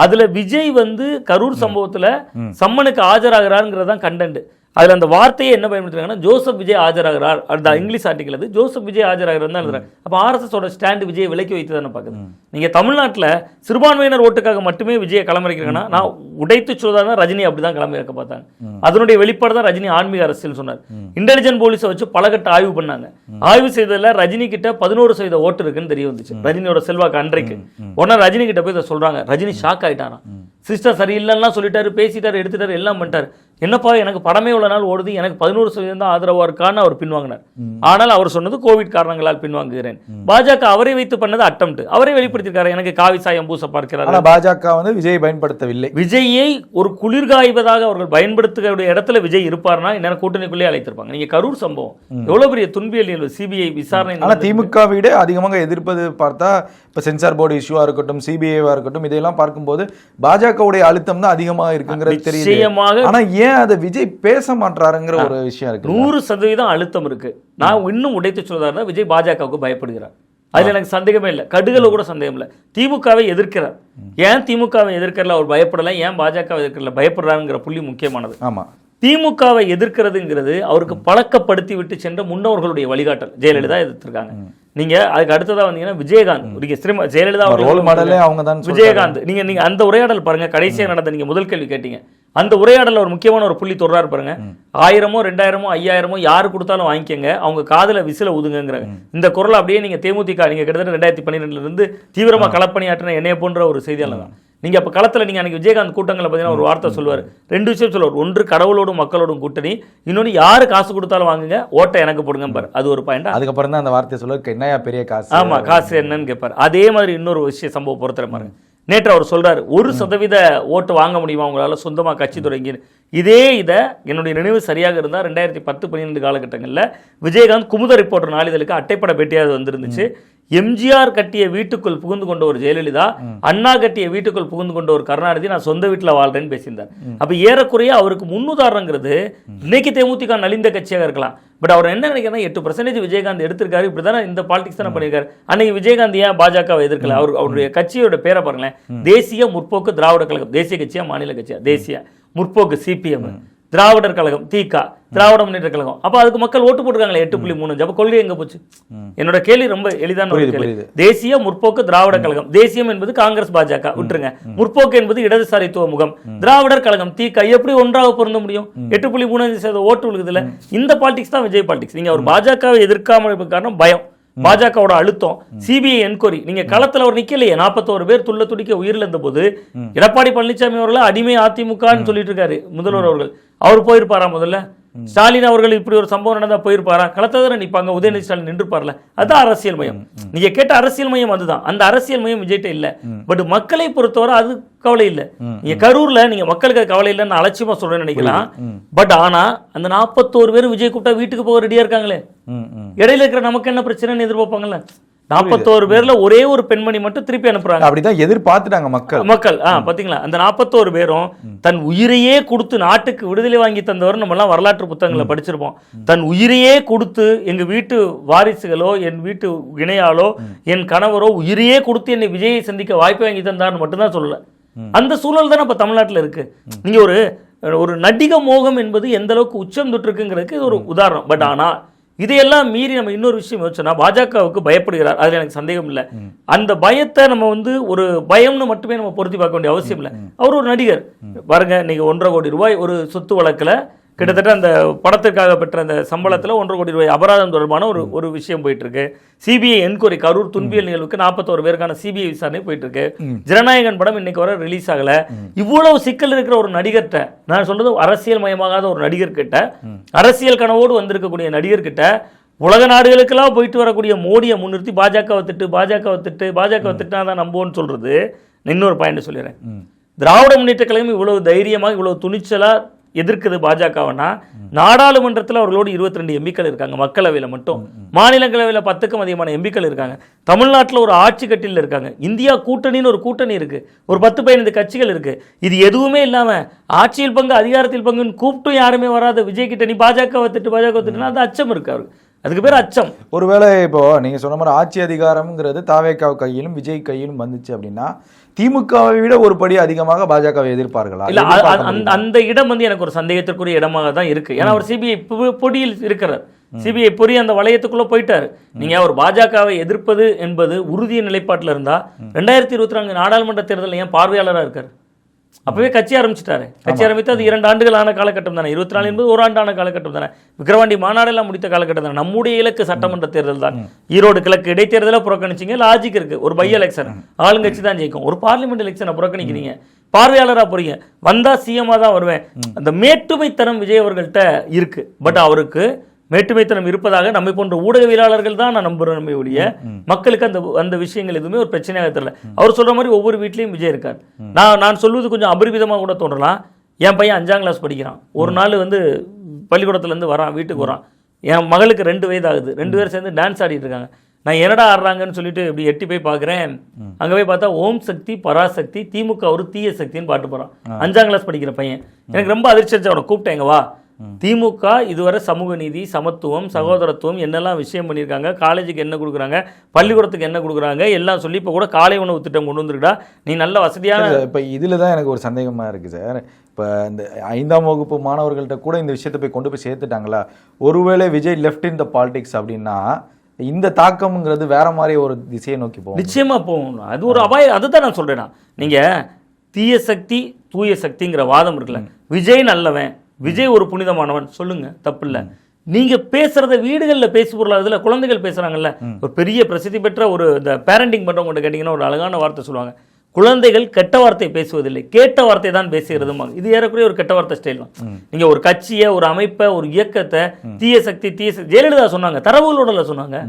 அதுல விஜய் வந்து கரூர் சம்பவத்துல சம்மனுக்கு ஆஜராகிறாருங்கிறதான் கண்டென்ட். அதுல அந்த வார்த்தையை என்ன பயன்படுத்துறாங்கன்னா, ஜோசப் விஜய் ஆஜராகிறார். அந்த இங்கிலீஷ் ஆர்டிகல் அது ஜோசப் விஜய் ஆஜராகிறார் தான் எழுதுறாங்க. அப்ப ஆர்எஸ்எஸோட ஸ்டாண்ட் விஜய் விலக்கி வைத்து தானே பாக்குது. நீங்க தமிழ்நாட்டில் சிறுபான்மையினர் ஓட்டுக்காக மட்டுமே விஜயை களமிறக்கிறாங்கன்னா, நான் உடைத்து சொல்றதா ரஜினி அப்படிதான் களமிறக்க பார்த்தாங்க. அதனுடைய வெளிப்பாடு தான் ரஜினி ஆன்மீக அரசியல் சொன்னார். இன்டெலிஜென்ட் போலீஸை வச்சு பலகட்ட ஆய்வு பண்ணாங்க. ஆய்வு செய்ததுல ரஜினி கிட்ட 11% ஓட்டு இருக்குன்னு தெரிய வந்துச்சு. ரஜினியோட செல்வாக்கு அன்றைக்கு. உடனே ரஜினி கிட்ட போய் சொல்றாங்க. ரஜினி ஷாக் ஆயிட்டாராம். சிஸ்டர் சரியில்லைன்னா சொல்லிட்டாரு, பேசிட்டாரு, எடுத்துட்டாரு, எல்லாம் பண்ணிட்டாரு. என்னப்பா எனக்கு படமே உள்ள நாள் ஓடுது, எனக்கு 11% தான் ஆதரவா இருக்கான்னு அவர் பின்வாங்கினார். ஆனால் அவர் சொன்னது கோவிட் காரணங்களால் பின்வாங்குகிறேன். பாஜக அவரை வைத்து பண்ணது அட்டம்ப்ட். அவரே வெளிப்படுத்திருக்காரு, எனக்கு காவி சாயம் பூச பார்க்கிறார். பாஜக வந்து விஜய் பயன்படுத்தவில்லை. விஜயை ஒரு குளிர்காய்வதாக அவர்கள் பயன்படுத்தக்கூடிய இடத்துல விஜய் இருப்பார்னா என்ன கூட்டணிக்குள்ளே அழைத்திருப்பாங்க. நீங்க கரூர் சம்பவம் எவ்வளவு பெரிய துன்பியல் சிபிஐ விசாரணை. ஆனா திமுக விட அதிகமாக எதிர்ப்பது பார்த்தா இப்ப சென்சார் போர்டு இஷ்யூவா இருக்கட்டும், சிபிஐவா இருக்கட்டும், இதையெல்லாம் பார்க்கும்போது பாஜகவுடைய அழுத்தம் தான் அதிகமாக இருக்குங்கிறது தெரியுது. ஆனா ஏன் அதை விஜய் பேச மாட்டாருங்கிற ஒரு விஷயம் இருக்கு. 100% அழுத்தம் இருக்கு. நான் இன்னும் உடைத்து சொல்றதா விஜய் பாஜகவுக்கு பயப்படுகிறார். அதுல எனக்கு சந்தேகமே இல்லை, கடுகள கூட சந்தேகம் இல்லை. திமுகவை எதிர்க்கிறார். ஏன் திமுகவை எதிர்க்கல அவர் பயப்படல, ஏன் பாஜகவை எதிர்க்கல பயப்படுறாருங்கிற புள்ளி முக்கியமானது. ஆமா, திமுகவை எதிர்க்கிறதுங்கிறது அவருக்கு பழக்கப்படுத்தி விட்டு சென்ற முன்னோர்களுடைய வழிகாட்டல். ஜெயலலிதா எதிர்த்திருக்காங்க. நீங்க அதுக்கு அடுத்ததா வந்தீங்கன்னா விஜயகாந்த், ஜெயலலிதா விஜயகாந்த், நீங்க அந்த உரையாடல் பாருங்க. கடைசியாக நடந்த நீங்க முதல் கேள்வி கேட்டீங்க, அந்த உரையாடல ஒரு முக்கியமான ஒரு புள்ளி தொடராரு பாருங்க. 1000மோ 2000மோ 5000மோ யாரு கொடுத்தாலும் வாங்கிக்கங்க, அவங்க காதுல விசில ஊதுங்கிறாங்க. இந்த குரல் அப்படியே நீங்க தேமுதிக நீங்க கிட்டத்தட்ட 2012 இருந்து தீவிரமா களப்பணியாற்றின என்னைய போன்ற ஒரு செய்தியாளர் தான். நீங்க அப்ப களத்துல நீங்க அன்னைக்கு விஜயகாந்த் கூட்டங்களை பார்த்தீங்கன்னா ஒரு வார்த்தை சொல்லுவார். 2 விஷயம் சொல்லுவார். ஒன்று கடவுளோடும் மக்களோடும் கூட்டணி, இன்னொன்று யாரு காசு கொடுத்தாலும் வாங்குங்க, ஓட்டை எனக்கு போடுங்க பாரு. அது ஒரு பாயிண்ட். அதுக்கப்புறம் தான் அந்த வார்த்தை சொல்லுவார், என்னையா பெரிய காசு. ஆமா, காசு என்னன்னு கேட்பாரு. அதே மாதிரி இன்னொரு விஷயம் சம்பவம் பொறுத்தர பாருங்க. நேற்று அவர் சொல்றாரு, 1% ஓட்டு வாங்க முடியுமா உங்களால சொந்தமா கட்சி தொடங்கி. இதே இதை என்னுடைய நினைவு சரியாக இருந்தா 2010-12 காலகட்டங்களில் விஜயகாந்த் குமுத ரிப்போர்ட்டர் நாளிதழுக்கு அட்டைப்பட பேட்டியாக வந்திருந்துச்சு. எம்ஜிஆர் கட்டிய வீட்டுக்குள் புகுந்து கொண்ட ஒரு ஜெயலலிதா, அண்ணா கட்டிய வீட்டுக்குள் புகுந்து கொண்ட ஒரு கருணாநிதி, நான் சொந்த வீட்டில் வாழ்றேன்னு பேசியிருந்தார். அப்ப ஏறக்குறைய அவருக்கு முன்னுதாரணங்கிறது இன்னைக்கு தேமுதிக நலிந்த கட்சியாக இருக்கலாம். பட் அவர் என்ன நினைக்கிறா, 8% விஜயகாந்த் எடுத்திருக்காரு. இப்படிதானே இந்த பாலிடிக்ஸ் தானே பண்ணியிருக்காரு. அன்னைக்கு விஜயகாந்த் ஏன் பாஜகவை எதிர்க்கல? அவருடைய கட்சியோட பேரை பாருங்களேன், தேசிய முற்போக்கு திராவிட கழகம். தேசிய கட்சியா மாநில கட்சியா? தேசிய முற்போக்கு சிபிஎம், திராவிடர் கழகம் திக, திராவிட முன்னேற்ற கழகம். அப்ப அதுக்கு மக்கள் ஓட்டு போட்டுருக்காங்களே 8.3. அப்ப கொள்கை எங்க போச்சு? என்னோட கேள்வி ரொம்ப எளிதான கேள்வி. தேசிய முற்போக்கு திராவிட கழகம், தேசியம் என்பது காங்கிரஸ் பாஜக விட்டுருங்க, முற்போக்கு என்பது இடதுசாரித்துவ முகம், திராவிடர் கழகம் திக எப்படி ஒன்றாக பொருந்த முடியும்? 8.3% ஓட்டு விழுகுதுல. இந்த பாலிடிக்ஸ் தான் விஜய் பாலிடிக்ஸ். நீங்க அவர் பாஜகவை எதிர்க்காம காரணம் பயம், பாஜகவோட அழுத்தம், சிபிஐ என்கொயரி. நீங்க களத்துல அவர் நிக்கலையே, 41 பேர் துள்ள துடிக்க உயிரிழந்த போது எடப்பாடி பழனிசாமி அவர்களை அடிமை அதிமுகன்னு சொல்லிட்டு இருக்காரு முதல்வர் அவர்கள். அவர் போயிருப்பாரா? முதல்ல ஸ்டாலின் அவர்கள் இப்படி ஒரு சம்பவம் நடந்தா போயிருப்பாரா? களத்துல நிற்பாங்க, உதயநிதி ஸ்டாலின் நின்றுப்பார்ல. அதுதான் அரசியல் மையம். நீங்க கேட்ட அரசியல் மையம் அதுதான். அந்த அரசியல் மையம் விஜய்ட்ட இல்ல. பட் மக்களை பொறுத்தவரை அது கவலை இல்லை. நீங்க கரூர்ல நீங்க மக்களுக்கு கவலை இல்லைன்னு அலட்சியமா சொல்றேன்னு நினைக்கலாம். பட் ஆனா அந்த 41 பேர் விஜய் கூப்பிட்டா வீட்டுக்கு போக ரெடியா இருக்காங்களே. இடையில இருக்கிற நமக்கு என்ன பிரச்சனைன்னு எதிர்பார்ப்பாங்கல்ல. 41 பேர்ல ஒரே ஒரு பெண்மணி மட்டும் திருப்பி அனுப்புறாங்க. அப்படிதான் எதிர்பார்த்துட்டாங்க மக்கள். பாத்தீங்களா, அந்த 41 பேரும் தன் உயிரையே கொடுத்து நாட்டுக்கு விடுதலை வாங்கி தந்தவர் நம்ம எல்லாம் வரலாற்று புத்தகங்களை படிச்சிருப்போம். தன் உயிரையே கொடுத்து, எங்க வீட்டு வாரிசுகளோ என் வீட்டு இணையாலோ என் கணவரோ உயிரையே கொடுத்து என்னை விஜயை சந்திக்க வாய்ப்பு வாங்கி தந்தார்னு மட்டும்தான் சொல்லல. அந்த சூழல் தானே இப்ப தமிழ்நாட்டில் இருக்கு. நீங்க ஒரு நடிக மோகம் என்பது எந்த அளவுக்கு உச்சம் தொட்டிருக்குங்கிறதுக்கு இது ஒரு உதாரணம். பட் ஆனா இதையெல்லாம் மீறி நம்ம இன்னொரு விஷயம் யோசிச்சோம்னா, பாஜகவுக்கு பயப்படுகிறார், அதுல எனக்கு சந்தேகம் இல்லை. அந்த பயத்தை நம்ம ஒரு பயம்னு மட்டுமே நம்ம பொருத்தி பார்க்க வேண்டிய அவசியம் இல்லை. அவர் ஒரு நடிகர் பாருங்க. இன்னைக்கு 1.5 கோடி ரூபாய் ஒரு சொத்து வழக்குல கிட்டத்தட்ட அந்த படத்திற்காக பெற்ற அந்த சம்பளத்தில் 1.5 கோடி ரூபாய் அபராதம் தொடர்பான ஒரு விஷயம் போயிட்டு இருக்கு. சிபிஐ என்கொயரி கரூர் துன்பியல் நிகழ்வுக்கு 41 பேருக்கான சிபிஐ விசாரணை போயிட்டு இருக்கு. ஜனநாயகன் படம் இன்னைக்கு வர ரிலீஸ் ஆகல. இவ்வளவு சிக்கல் இருக்கிற ஒரு நடிகர்கிட்ட, நான் சொல்றது அரசியல் மயமாகாத ஒரு நடிகர்கிட்ட, அரசியல் கனவோடு வந்திருக்கக்கூடிய நடிகர்கிட்ட உலக நாடுகளுக்கெல்லாம் போயிட்டு வரக்கூடிய மோடியை முன்னிறுத்தி பாஜகவை திட்டுனா தான் நம்புவோன்னு சொல்றது. இன்னொரு பாயிண்ட் சொல்லிடுறேன். திராவிட முன்னேற்ற கழகம் இவ்வளவு தைரியமாக இவ்வளவு துணிச்சலா எதிர்க்குது பாஜகவனா, நாடாளுமன்றத்தில் அவர்களோடு 22 எம்பிக்கள் இருக்காங்க. மக்களவையில் மட்டும், மாநிலங்களவையில் 10க்கும் அதிகமான எம்பிக்கள் இருக்காங்க. தமிழ்நாட்டில் ஒரு ஆட்சி கட்டில இருக்காங்க. இந்தியா கூட்டணின்னு ஒரு கூட்டணி இருக்கு, ஒரு 10-15 கட்சிகள் இருக்கு. இது எதுவுமே இல்லாம ஆட்சியில் பங்கு அதிகாரத்தில் பங்குன்னு கூப்பிட்டும் யாருமே வராத விஜய் கிட்ட நீ பாஜகவை திட்டுனா அது அச்சம் இருக்கு அவருக்கு. அதுக்கு பேர் அச்சம். ஒருவேளை இப்போ நீங்க சொன்ன மாதிரி ஆட்சி அதிகாரம்ங்கிறது தாவேகா கையிலும் விஜய் கையிலும் வந்துச்சு அப்படின்னா திமுகவை விட ஒரு படி அதிகமாக பாஜகவை எதிர்ப்பார்களா? இல்ல, அந்த இடம் வந்து எனக்கு ஒரு சந்தேகத்திற்குரிய இடமாக தான் இருக்கு. ஏன்னா அவர் சிபிஐ பொடியில் இருக்கிறார். சிபிஐ பொறி அந்த வளையத்துக்குள்ள போயிட்டாரு. நீங்க ஒரு பாஜகவை எதிர்ப்பது என்பது உறுதிய நிலைப்பாட்டில் இருந்தா 2024 நாடாளுமன்ற தேர்தலில் ஏன் பார்வையாளராக இருக்காரு? அப்பவே கட்சி ஆரம்பிச்சிட்டாரு. கட்சி ஆரம்பித்து அது 2 ஆண்டுகள் ஆன காலகட்டம் தானே. 24 என்பது 1 ஆண்டான காலகட்டம் தானே. விக்கிரவாண்டி மாநாடெல்லாம் முடித்த காலகட்டம் தானே. நம்முடைய இலக்கு சட்டமன்ற தேர்தல் தான். ஈரோடு கிழக்கு இடைத்தேர்தலை புறக்கணிச்சிங்க, லாஜிக் இருக்கு. ஒரு பை எலெக்ஷன் ஆளுங்கட்சி தான் ஜெயிக்கும். ஒரு பார்லிமெண்ட் எலெக்ஷனை புறக்கணிக்கிறீங்க, பார்வையாளராக போறீங்க. வந்தா சிஎம்மா தான் வருவேன். அந்த மேட்டுமைத்தனம் விஜய் அவர்கள்ட்ட இருக்கு. பட் அவருக்கு மேட்டுமைத்தனம் இருப்பதாக நம்மை போன்ற ஊடகவியலாளர்கள் தான் நான் நம்புறேன் ஒழிய மக்களுக்கு அந்த விஷயங்கள் எதுவுமே ஒரு பிரச்சனையாக தெரியல. அவர் சொல்ற மாதிரி ஒவ்வொரு வீட்லயும் விஜய் இருக்கார். நான் சொல்வது கொஞ்சம் அபரிவிதமாக கூட தோன்றலாம். என் பையன் 5ஆம் கிளாஸ் படிக்கிறான். ஒரு நாள் வந்து பள்ளிக்கூடத்துல இருந்து வரான், வீட்டுக்கு வரான். என் மகளுக்கு 2 வயது ஆகுது. 2 பேரும் சேர்ந்து டான்ஸ் ஆடிட்டு இருக்காங்க. நான் என்னடா ஆடுறாங்கன்னு சொல்லிட்டு இப்படி எட்டி போய் பார்க்குறேன். அங்கே போய் பார்த்தா ஓம் சக்தி பராசக்தி திமுக ஒரு தீய சக்தின்னு பாட்டு போகிறான். 5ஆம் கிளாஸ் படிக்கிற பையன். எனக்கு ரொம்ப அதிர்ச்சி. அவனை கூப்பிட்டேன், எங்க வா, திமுக இதுவரை சமூக நீதி, சமத்துவம், சகோதரத்துவம் என்னெல்லாம் விஷயம் பண்ணியிருக்காங்க, காலேஜுக்கு என்ன கொடுக்குறாங்க, பள்ளிக்கூடத்துக்கு என்ன கொடுக்குறாங்க எல்லாம் சொல்லி இப்போ கூட காலை உணவு திட்டம் கொண்டு வந்துருக்கா. நீ நல்ல வசதியான. இப்போ இதில் தான் எனக்கு ஒரு சந்தேகமாக இருக்குது சார். இப்போ இந்த 5ஆம் வகுப்பு மாணவர்கள்ட்ட கூட இந்த விஷயத்தை போய் கொண்டு போய் சேர்த்துட்டாங்களா? ஒருவேளை Vijay left in the politics அப்படின்னா இந்த தாக்கம்ங்கிறது வேற மாதிரி ஒரு திசையை நோக்கி போகும். நிச்சயமா போகும். அது ஒரு அபாயம். அதுதான் நான் சொல்றேன். நீங்க தீய சக்தி தூய சக்திங்கிற வாதம் இருக்குல்ல, விஜய் நல்லவன், விஜய் ஒரு புனிதமானவன் சொல்லுங்க, தப்பு இல்லை. நீங்க பேசுறத வீடுகளில் பேசி பொருள், அதுல குழந்தைகள் பேசுறாங்கல்ல, ஒரு பெரிய பிரசித்தி பெற்ற ஒரு இந்த பேரண்டிங் பண்றவங்க கேட்டீங்கன்னா ஒரு அழகான வார்த்தை சொல்லுவாங்க. குழந்தைகள் கெட்ட வார்த்தை பேசுவதில்லை, கேட்ட வார்த்தை தான் பேசுகிறதுமா. இது ஏறக்குறைய ஒரு கெட்ட வார்த்தை ஸ்டைல் தான். நீங்க ஒரு கட்சியை, ஒரு அமைப்பை, ஒரு இயக்கத்தை தீய சக்தி ஜெயலலிதா சொன்னாங்க, தரவுகளோட சொன்னாங்க.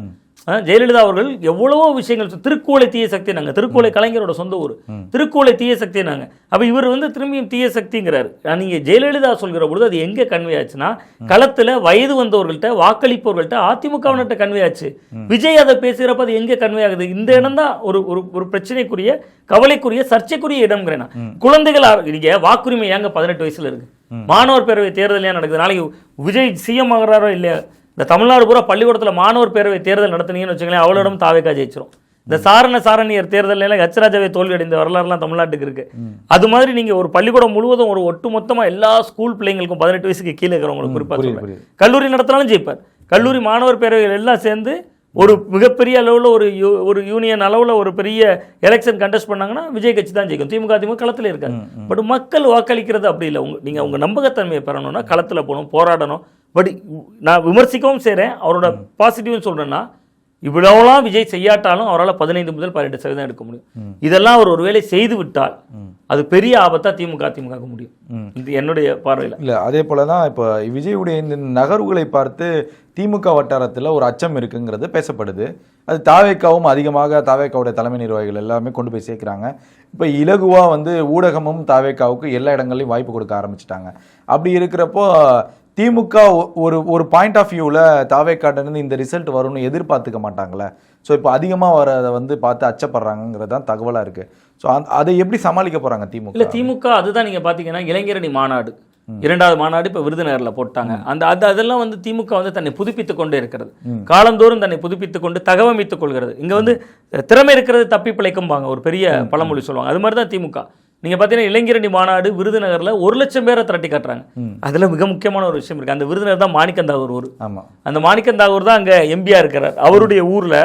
ஜெயலலிதா அவர்கள் எவ்வளவோ விஷயங்கள். திருக்கோளை தீய சக்தி நாங்க, திருக்கோளை கலைஞரோட சொந்த ஊர், திருக்கோளை தீய சக்தி நாங்க. அப்ப இவர் வந்து திரும்பியும் தீய சக்திங்கிறாரு. நீங்க ஜெயலலிதா சொல்கிற பொழுது அது எங்க கன்வே ஆச்சுன்னா, களத்துல வயது வந்தவர்கள்ட்ட, வாக்களிப்பவர்கள்ட்ட, அதிமுகவினர்கிட்ட கன்வே ஆச்சு. விஜய் அதை பேசுகிறப்ப அது எங்க கன்வே ஆகுது? இந்த இடம் தான் ஒரு பிரச்சனைக்குரிய, கவலைக்குரிய, சர்ச்சைக்குரிய இடம்ங்கிறேன். குழந்தைகள் நீங்க வாக்குரிமை ஏங்க 18 வயசுல இருக்கு? மாணவர் பேரவை தேர்தல் ஏன் நடக்குது? நாளைக்கு விஜய் சிஎம் ஆகிறாரோ இல்லையா, இந்த தமிழ்நாடு பூரா பள்ளிக்கூடத்தில் மாணவர் பேரவை தேர்தல் நடத்தினீங்கன்னு வச்சுக்கோங்களேன், அவளிடம் தாவேக்கா ஜெயிச்சிரும். இந்த சாரணியர் தேர்தலில் ஹெச்ராஜாவே தோல்வி அடைந்த வரலாறுலாம் தமிழ்நாட்டுக்கு இருக்கு. அது மாதிரி நீங்க ஒரு பள்ளிக்கூடம் முழுவதும் ஒரு ஒட்டு மொத்தமா எல்லா ஸ்கூல் பிள்ளைங்களுக்கும் 18 வயசுக்கு கீழே இருக்கிறவங்களுக்கு குறிப்பாக சொல்றேன், கல்லூரி நடத்தினாலும் ஜெயிப்பார். கல்லூரி மாணவர் பேரவைகள் எல்லாம் சேர்ந்து ஒரு மிகப்பெரிய அளவில் ஒரு யூனியன் அளவில் ஒரு பெரிய எலெக்ஷன் கண்டெஸ்ட் பண்ணாங்கன்னா விஜய் கட்சி தான் ஜெயிக்கும். திமுக களத்தில் இருக்காங்க. பட் மக்கள் வாக்களிக்கிறது அப்படி இல்லை. நீங்கள் உங்கள் நம்பகத்தன்மையை பெறணும்னா களத்தில் போகணும், போராடணும். பட் நான் விமர்சிக்கவும் செய்கிறேன், அவரோட பாசிட்டிவ்னு சொல்கிறேன்னா, இவ்வளவுலாம் விஜய் செய்யாட்டாலும் அவரால் 15 முதல் 18% எடுக்க முடியும். இதெல்லாம் அவர் ஒருவேளை செய்து விட்டால் அது பெரிய ஆபத்தா திமுக முடியும். இது என்னுடைய பார்வையில். இல்லை, அதே போல தான் இப்போ விஜயுடைய இந்த நகர்வுகளை பார்த்து திமுக வட்டாரத்தில் ஒரு அச்சம் இருக்குங்கிறது பேசப்படுது. அது தாவேக்காவும் அதிகமாக தாவேக்காவுடைய தலைமை நிர்வாகிகள் எல்லாமே கொண்டு போய் சேர்க்குறாங்க. இப்போ இலகுவாக வந்து ஊடகமும் தாவேக்காவுக்கு எல்லா இடங்கள்லையும் வாய்ப்பு கொடுக்க ஆரம்பிச்சிட்டாங்க. அப்படி இருக்கிறப்போ திமுக ஒரு பாயிண்ட் ஆஃப் வியூவில் தாவேக்காட்டிலிருந்து இந்த ரிசல்ட் வரும்னு எதிர்பார்த்துக்க மாட்டாங்களே. ஸோ இப்போ அதிகமாக வரதை வந்து பார்த்து அச்சப்படுறாங்கிறது தான் தகவலாக இருக்குது. ஸோ அதை எப்படி சமாளிக்க போகிறாங்க திமுக? இல்லை, திமுக அதுதான் நீங்கள் பார்த்தீங்கன்னா இளைஞரணி மாநாடு, 2வது மாநாடு இப்போ விருதுநகரில் போட்டாங்க. அதெல்லாம் வந்து திமுக வந்து தன்னை புதுப்பித்துக் கொண்டே இருக்கிறது. காலந்தோறும் தன்னை புதுப்பித்துக் கொண்டு தகவமைத்துக் கொள்கிறது. இங்கே வந்து திறமை இருக்கிறது தப்பி பிழைக்கும்பாங்க, ஒரு பெரிய பழமொழி சொல்லுவாங்க. அது மாதிரி தான் திமுக. நீங்க பார்த்தீங்கன்னா இளைஞரணி மாநாடு விருதுநகர்ல 1 லட்சம் பேரை திரட்டி காட்டுறாங்க. அதுல மிக முக்கியமான ஒரு விஷயம் இருக்கு. அந்த விருதுநகர் தான் மாணிக்கந்தாகூர் ஊர். அந்த மாணிக்கந்தாகூர் தான் அங்க எம்பியா இருக்கிறார். அவருடைய ஊர்ல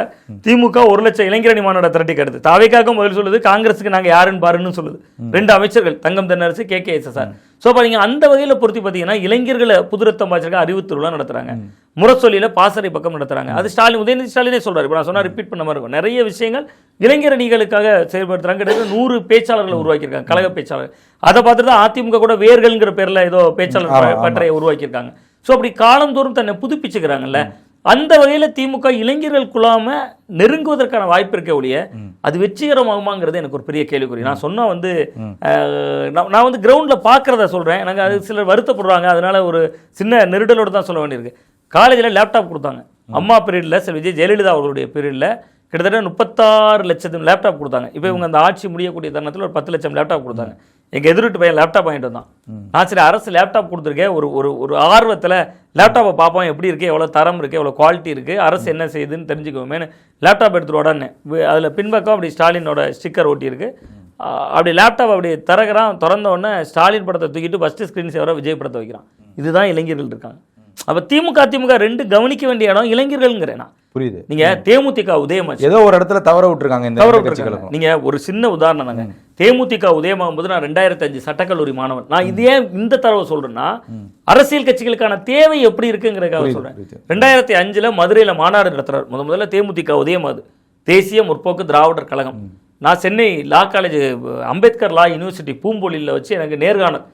திமுக 1 லட்சம் இளைஞரணி மாநாடு திரட்டி காட்டுது. தாவேக்காக முதல் சொல்லுது, காங்கிரஸுக்கு நாங்க யாருன்னு பாருன்னு சொல்லுது. 2 அமைச்சர்கள் தங்கம் தென்னரசு, KKSSR. ஸோ பாருங்க, அந்த வகையில் பொறுத்து பார்த்தீங்கன்னா இளைஞர்களை புதுரத்தம் பாய்ச்சிருக்க அறிவு திருவிழா நடத்துறாங்க. முரசொலியில பாசறை பக்கம் நடத்துறாங்க. அது ஸ்டாலின், உதயநிதி ஸ்டாலினே சொல்றாரு. இப்போ நான் சொன்னா ரிப்பீட் பண்ண மாதிரி இருக்கும். நிறைய விஷயங்கள் இளைஞர் அணிகளுக்காக செயல்படுத்துறாங்க. கிட்டத்தட்ட 100 பேச்சாளர்களை உருவாக்கியிருக்காங்க, கழக பேச்சாளர். அதை பார்த்துட்டு தான் அதிமுக கூட வேர்கள்ங்கிற பேர்ல ஏதோ பேச்சாளர் பற்றையை உருவாக்கியிருக்காங்க. ஸோ அப்படி காலந்தோறும் தன்னை புதுப்பிச்சுக்கிறாங்கல்ல. அந்த வகையில் திமுக இளைஞர்கள் குழாம நெருங்குவதற்கான வாய்ப்பு இருக்க ஒழிய அது வெற்றிகரமாகுமாங்கிறது எனக்கு ஒரு பெரிய கேள்விக்குறி. நான் சொன்னா வந்து நான் வந்து கிரவுண்டில் பார்க்குறத சொல்கிறேன். எனக்கு அது சிலர் வருத்தப்படுறாங்க, அதனால ஒரு சின்ன நெருடலோடு தான் சொல்ல வேண்டியிருக்கு. காலேஜில் லேப்டாப் கொடுத்தாங்க. அம்மா பீரியடில் விஜய் ஜெயலலிதா அவர்களுடைய பீரியடில் கிட்டத்தட்ட 36 லட்சம் லேப்டாப் கொடுத்தாங்க. இப்போ இவங்க அந்த ஆட்சி முடியக்கூடிய தருணத்தில் ஒரு 10 லட்சம் லேப்டாப் கொடுத்தாங்க. எங்கள் எதிர்ட்டு பையன் லேப்டாப் வாங்கிட்டு வந்தான். நான் சரி அரசு லேப்டாப் கொடுத்துருக்கேன், ஒரு ஆர்வத்தில் லேப்டாப்பை பார்ப்போம், எப்படி இருக்குது, எவ்வளோ தரம் இருக்குது, எவ்வளோ குவாலிட்டி இருக்குது, அரசு என்ன செய்யுதுன்னு தெரிஞ்சுக்குவோமேனு லேப்டாப் எடுத்துகிட்டு உடனே அதில் பின்பக்கம் அப்படி ஸ்டாலினோட ஸ்டிக்கர் ஒட்டியிருக்கு. அப்படி லேப்டாப் அப்படி திறந்த உடனே ஸ்டாலின் படத்தை தூக்கிட்டு ஃபஸ்ட்டு ஸ்க்ரீன் சேவராக விஜய் படத்தை வைக்கிறான். இதுதான் இளைஞர்கள் இருக்காங்க. அப்போ திமுக ரெண்டு கவனிக்க வேண்டிய இடம் இளைஞர்கள்ங்கிறேன் நான். புரியுது. நீங்க தேமுதிக உதயமாச்சு, ஏதோ ஒரு இடத்துல தவற விட்டுருக்காங்க இந்த கட்சிகளுக்கு. நீங்க ஒரு சின்ன உதாரணம் தாங்க. தேமுதிக உதயமாகும் போது நான் 2005 சட்டக்கல்லூரி மாணவன். நான் இது ஏன் இந்த தரவை சொல்றேன்னா, அரசியல் கட்சிகளுக்கான தேவை எப்படி இருக்குங்கிறதுக்காக சொல்றேன். 2005 மதுரையில மாநாடு நடத்துறாரு. முதல்ல தேமுதிக உதயமாது, தேசிய முற்போக்கு திராவிடர் கழகம். நான் Chennai law college, Ambedkar law university பூம்பொழியில் வச்சு எனக்கு நேர்காணல்,